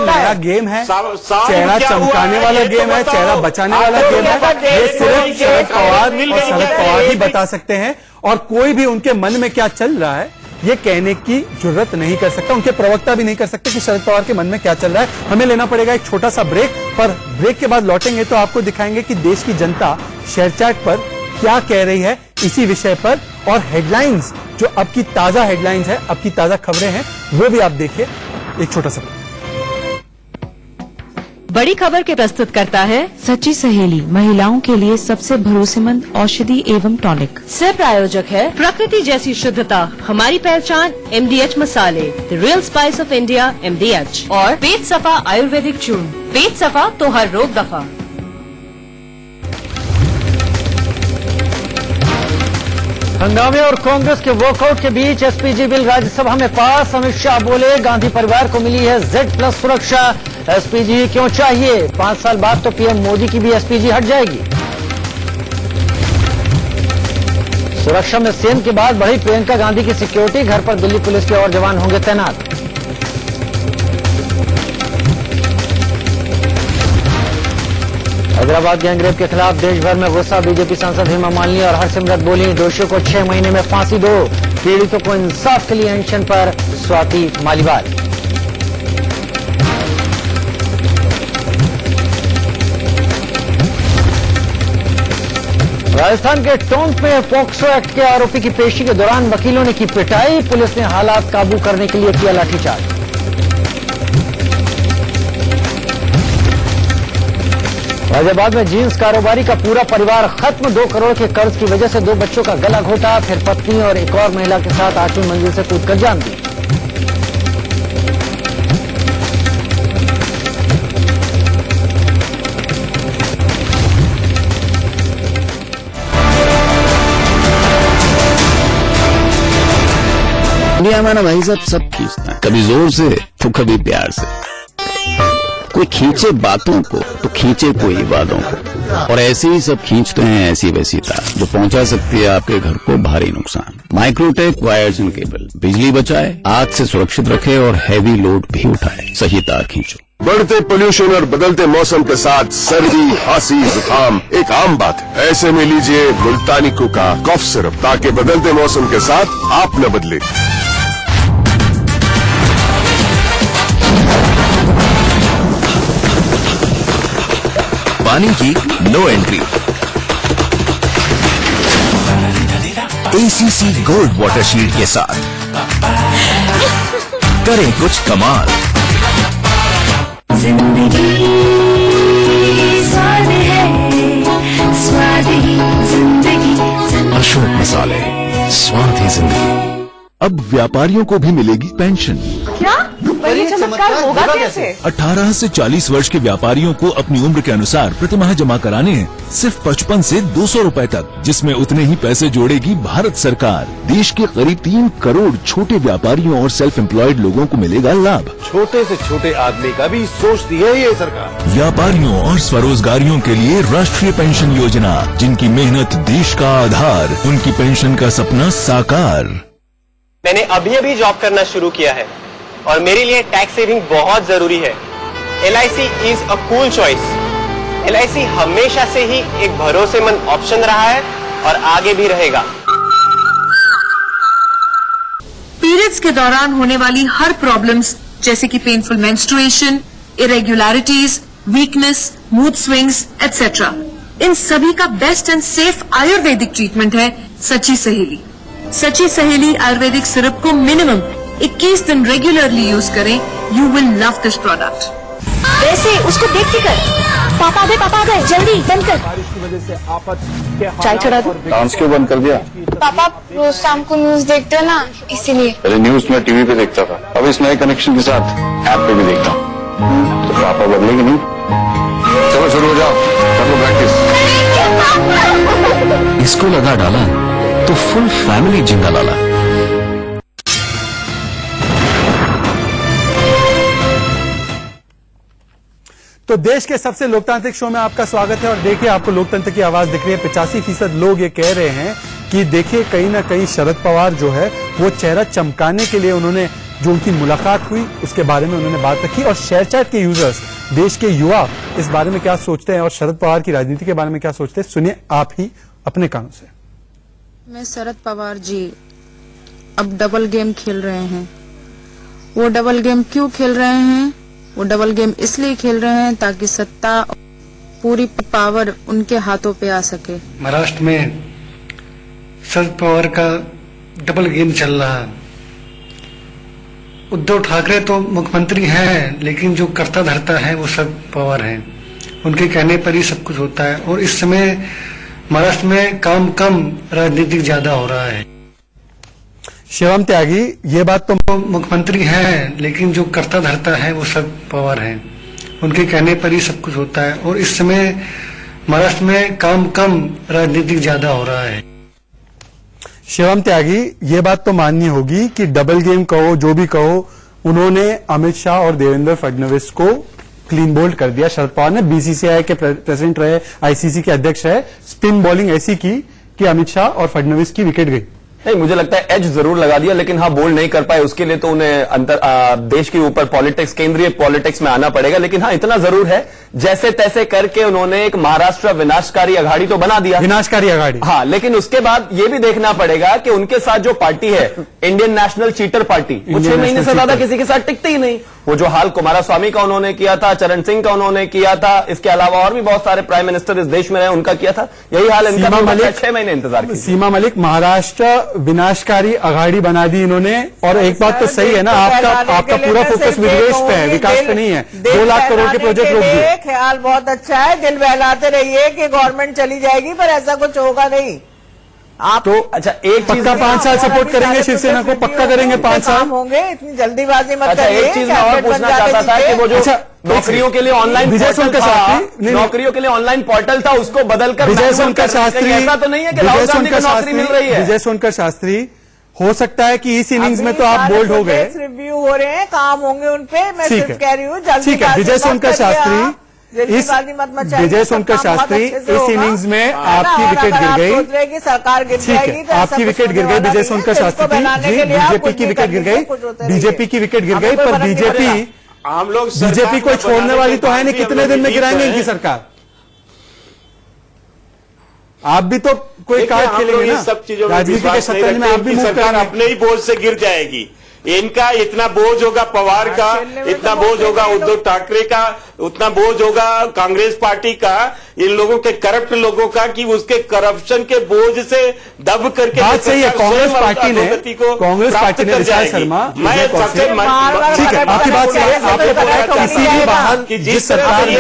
नया गेम है, चेहरा चमकाने वाला गेम है, चेहरा बचाने वाला गेम है। ये सिर्फ शरद पवार ही बता सकते हैं, और कोई भी उनके मन में क्या चल रहा है ये कहने की जरूरत नहीं कर सकता। उनके प्रवक्ता भी नहीं कर सकते कि शरद पवार के मन में क्या चल रहा है। हमें लेना पड़ेगा एक छोटा सा ब्रेक, पर ब्रेक के बाद लौटेंगे तो आपको दिखाएंगे कि देश की जनता शेयरचैट पर क्या कह रही है इसी विषय पर, और हेडलाइंस जो अब की ताजा हेडलाइंस है, अब की ताजा खबरें हैं, वो भी आप देखिए। एक छोटा सा बड़ी खबर के प्रस्तुत करता है सच्ची सहेली, महिलाओं के लिए सबसे भरोसेमंद औषधि एवं टॉनिक। सह प्रायोजक है प्रकृति जैसी शुद्धता, हमारी पहचान MDH मसाले, the real spice of India MDH, और पेट सफा आयुर्वेदिक चूर्ण, पेट सफा तो हर रोग दफा। हंगामे और कांग्रेस के वॉकआउट के बीच एसपीजी बिल राज्यसभा में पास। अमित शाह बोले, गांधी परिवार को मिली है Z+ सुरक्षा, एसपीजी क्यों चाहिए? 5 साल बाद तो पीएम मोदी की भी एसपीजी हट जाएगी। सुरक्षा में सेम के बाद बढ़ी प्रियंका गांधी की सिक्योरिटी, घर पर दिल्ली पुलिस के और जवान होंगे तैनात। हैदराबाद गैंगरेप के खिलाफ देश भर में गुस्सा। बीजेपी सांसद हेमा मालिनी और हरसिमरत बोली, दोषियों को 6 महीने में फांसी दो। पीड़ितों को इंसाफ के लिए अनशन पर स्वाति मालीवाल। राजस्थान के टोंक में पॉक्सो एक्ट के आरोपी की पेशी के दौरान वकीलों ने की पिटाई, पुलिस ने हालात काबू करने के लिए किया लाठीचार्ज। गाजियाबाद में जींस कारोबारी का पूरा परिवार खत्म। 2 करोड़ के कर्ज की वजह से 2 बच्चों का गला घोटा, फिर पत्नी और एक और महिला के साथ 8वीं मंजिल से कूदकर जान दी। इंडिया में ना भाई सब खींचता है, कभी जोर से तो कभी प्यार से। कोई खींचे बातों को तो खींचे कोई वादों को, और ऐसे ही सब खींचते हैं ऐसी वैसी तार जो पहुंचा सकती है आपके घर को भारी नुकसान। माइक्रोटेक वायर्स एंड केबल बिजली बचाए, आग से सुरक्षित रखे और हैवी लोड भी उठाए। सही तार खींचो। बढ़ते पोल्यूशन और बदलते मौसम के साथ सर्दी, खांसी, जुकाम एक आम बात है। ऐसे में लीजिए मुल्तानी कुका कफ सिरप, ताकि बदलते मौसम के साथ आप न बदले। पानी की no entry, ACC gold water shield के साथ करें कुछ कमाल। जिंदगी स्वाद है, स्वाद ही जिंदगी। अशोक मसाले, स्वाद ही जिंदगी। अब व्यापारियों को भी मिलेगी पेंशन। क्या? पर ये चमत्कार होगा कैसे? 18 से 40 वर्ष के व्यापारियों को अपनी उम्र के अनुसार प्रतिमाह जमा कराने हैं, सिर्फ 55 से 200 रुपए तक, जिसमें उतने ही पैसे जोड़ेगी भारत सरकार। देश के करीब 3 करोड़ छोटे व्यापारियों और सेल्फ एम्प्लॉयड लोगों को मिलेगा लाभ। छोटे से छोटे आदमी का भी सोचती है ये सरकार। व्यापारियों और स्वरोजगारियों के लिए राष्ट्रीय पेंशन योजना, जिनकी मेहनत देश का आधार, उनकी पेंशन का सपना साकार। मैंने अभी जॉब करना शुरू किया है और मेरे लिए टैक्स सेविंग बहुत जरूरी है। LIC is a cool choice. LIC हमेशा से ही एक भरोसेमंद ऑप्शन रहा है और आगे भी रहेगा। पीरियड्स के दौरान होने वाली हर प्रॉब्लम्स, जैसे कि painful menstruation, irregularities, weakness, mood swings etcetera, इन सभी का best and safe Ayurvedic treatment है सच्ची सहेली। सच्ची सहेली आयुर्वेदिक सिरप को मिनिमम 21 दिन रेगुलरली यूज करें। You will love this product. वैसे उसको देखते कर, पापा आ गए, जल्दी बंद कर। बारिश की वजह से आफत चाय चढ़ा दो। डांस क्यों बंद कर दिया? पापा रोज शाम को न्यूज देखते हैं ना, इसीलिए। पहले न्यूज में टीवी पे देखता था, अब इस नए कनेक्शन के साथ ऐप पे भी देखता हूँ। तो पापा बदलेंगे नहीं। चलो शुरू हो जाओ, कर लो प्रैक्टिस। इसको लगा डाला तो फुल फैमिली जिंदा लाला। तो देश के सबसे लोकतांत्रिक शो में आपका स्वागत है। और देखिए, आपको लोकतंत्र की आवाज दिख रही है। 85% लोग ये कह रहे हैं कि देखिए, कहीं ना कहीं शरद पवार जो है वो चेहरा चमकाने के लिए उन्होंने जो उनकी मुलाकात हुई उसके बारे में उन्होंने बात रखी। और शेयरचैट के यूजर्स, देश के युवा इस बारे में क्या सोचते हैं और शरद पवार की राजनीति के बारे में क्या सोचते हैं, सुनिए आप ही अपने कानों से। मैं शरद पवार जी अब डबल गेम खेल रहे हैं। वो डबल गेम क्यों खेल रहे हैं? वो डबल गेम इसलिए खेल रहे हैं ताकि सत्ता, पूरी पावर उनके हाथों पे आ सके। महाराष्ट्र में शरद पवार का डबल गेम चल रहा है। उद्धव ठाकरे तो मुख्यमंत्री हैं, लेकिन जो करता धरता है वो शरद पवार हैं। उनके कहने पर ही सब कुछ होता है। और इस समय महाराष्ट्र में काम कम, राजनीतिक ज्यादा हो रहा है। शिवम त्यागी, ये बात तो मुख्यमंत्री हैं, लेकिन जो करता धरता है वो शरद पवार हैं। उनके कहने पर ही सब कुछ होता है। और इस समय महाराष्ट्र में काम कम, राजनीतिक ज्यादा हो रहा है। शिवम त्यागी, ये बात तो माननी होगी कि डबल गेम कहो, जो भी कहो, उन्होंने अमित शाह और देवेंद्र फडणवीस को क्लीन बोल्ड कर दिया। शरद पवार ने बीसीसीआई के प्रेसिडेंट रहे, आईसीसी के अध्यक्ष है, स्पिन बॉलिंग ऐसी की कि अमित शाह और फडणवीस की विकेट गई। नहीं, मुझे लगता है एज जरूर लगा दिया, लेकिन हाँ बोल्ड नहीं कर पाए। उसके लिए तो उन्हें देश के ऊपर पॉलिटिक्स, केंद्रीय पॉलिटिक्स में आना पड़ेगा। लेकिन हाँ, इतना जरूर है, जैसे तैसे करके उन्होंने एक महाराष्ट्र विनाशकारी अघाड़ी तो बना दिया, विनाशकारी अघाड़ी। हाँ, लेकिन उसके बाद ये भी देखना पड़ेगा कि उनके साथ जो पार्टी है, इंडियन नेशनल चीटर पार्टी, वो 6 महीने से ज्यादा किसी के साथ टिकती ही नहीं। वो जो हाल कुमारस्वामी का उन्होंने किया था, चरण सिंह का उन्होंने किया था, इसके अलावा और भी बहुत सारे प्राइम मिनिस्टर इस देश में रहे, उनका किया था। यही हाल इनका। 6 महीने इंतजार किया। सीमा मलिक, महाराष्ट्र विनाशकारी अघाड़ी बना दी इन्होंने। और एक बात तो सही है ना, आपका पूरा फोकस विदेश पे है, विकास पे नहीं है। 2 लाख करोड़ के प्रोजेक्ट रोक दिए। ख्याल बहुत अच्छा है, दिल बहलाते रहिए कि गवर्नमेंट चली जाएगी, पर ऐसा कुछ होगा नहीं। आप तो अच्छा, एक पक्का 5 साल सपोर्ट करेंगे शिवसेना को, पक्का करेंगे 5 साल होंगे। इतनी जल्दीबाजी मत करिए। एक चीज मैं और पूछना चाहता था कि वो जो नौकरियों के लिए ऑनलाइन पोर्टल था, नौकरियों के लिए ऑनलाइन पोर्टल था, उसको बदलकर विजय सोनकर शास्त्री, ऐसा तो नहीं है कि राहुल गांधी को नौकरी मिल रही है। विजय सोनकर शास्त्री, हो सकता है कि इस इनिंग्स में तो आप बोल्ड हो गए, रिव्यू हो रहे हैं, काम होंगे उनपे। मैं सिर्फ कह रही हूँ, ठीक है। विजय सोनकर शास्त्री, विजय सोनकर शास्त्री, इस इनिंग्स में आपकी विकेट गिर गई, सरकार गिर जाएगी, आपकी विकेट गिर गई विजय सोनकर शास्त्री जी, बीजेपी की विकेट गिर गई, बीजेपी की विकेट गिर गई। पर बीजेपी को छोड़ने वाली तो है नहीं, कितने दिन में गिराएंगे इनकी सरकार? आप भी तो कोई कार्ड खेलेंगे ना, सब चीजों में राजनीति के शतरंज में आप भी सरकार अपने ही बोझ से गिर जाएगी। इनका इतना बोझ होगा पवार का, इतना बोझ होगा उद्धव ठाकरे का, उतना बोझ होगा कांग्रेस पार्टी का, इन लोगों के करप्ट लोगों का, कि उसके करप्शन के बोझ से दब करके बात सही है। कांग्रेस पार्टी ने विशाल शर्मा, मैं सबसे ठीक है, आपकी बात सही है। आपने बताया किसी भी बाहर जिस सरकार ने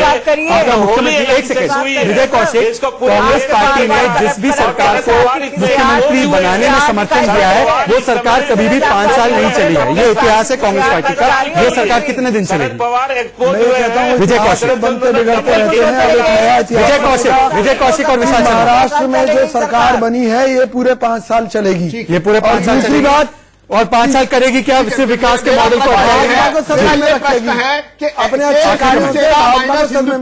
आपका मुख्यमंत्री, एक सेकंड, विजय कौशिक, कांग्रेस पार्टी ने जिस भी सरकार को मुख्यमंत्री बनाने में समर्थन दिया है, वो सरकार कभी भी 5 साल नहीं चली है। ये इतिहास है कांग्रेस पार्टी का। ये सरकार कितने दिन चलेगी? विजय कौशिक, विजय कौशिक और विशाल शर्मा, महाराष्ट्र में जो सरकार बनी है ये पूरे 5 साल चलेगी। ये पूरे 5 साल दूसरी बात, और 5 साल करेगी क्या? सिर्फ विकास के मॉडल को अपने अच्छे कार्यों से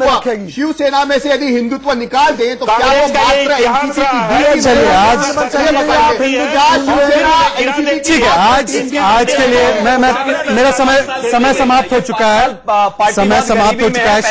रखेगी। शिवसेना में से यदि हिंदुत्व निकाल दें तो क्या वो मात्र एनसीसी की? चलिए, ठीक है, आज के लिए मेरा समय समाप्त हो चुका है, समय समाप्त हो चुका है।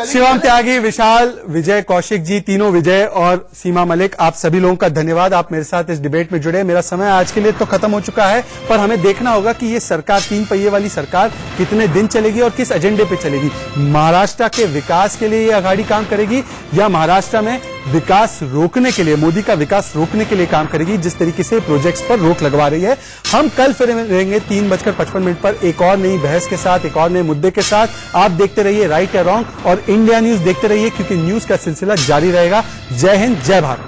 शिवम त्यागी, विशाल, विजय कौशिक जी, तीनों विजय और सीमा मलिक, आप सभी लोगों का धन्यवाद। आप मेरे साथ इस डिबेट में जुड़े। मेरा समय आज के लिए तो खत्म हो चुका है, पर हमें देखना होगा कि ये सरकार, 3 पहिए वाली सरकार, कितने दिन चलेगी और किस एजेंडे पे चलेगी। महाराष्ट्र के विकास के लिए ये अघाड़ी काम करेगी, या महाराष्ट्र में विकास रोकने के लिए, मोदी का विकास रोकने के लिए काम करेगी, जिस तरीके से प्रोजेक्ट्स पर रोक लगवा रही है। हम कल फिर रहेंगे 3:55 पर एक और नई बहस के साथ, एक और नए मुद्दे के साथ। आप देखते रहिए राइट या रॉन्ग और इंडिया न्यूज देखते रहिए, क्योंकि न्यूज का सिलसिला जारी रहेगा। जय हिंद, जय भारत।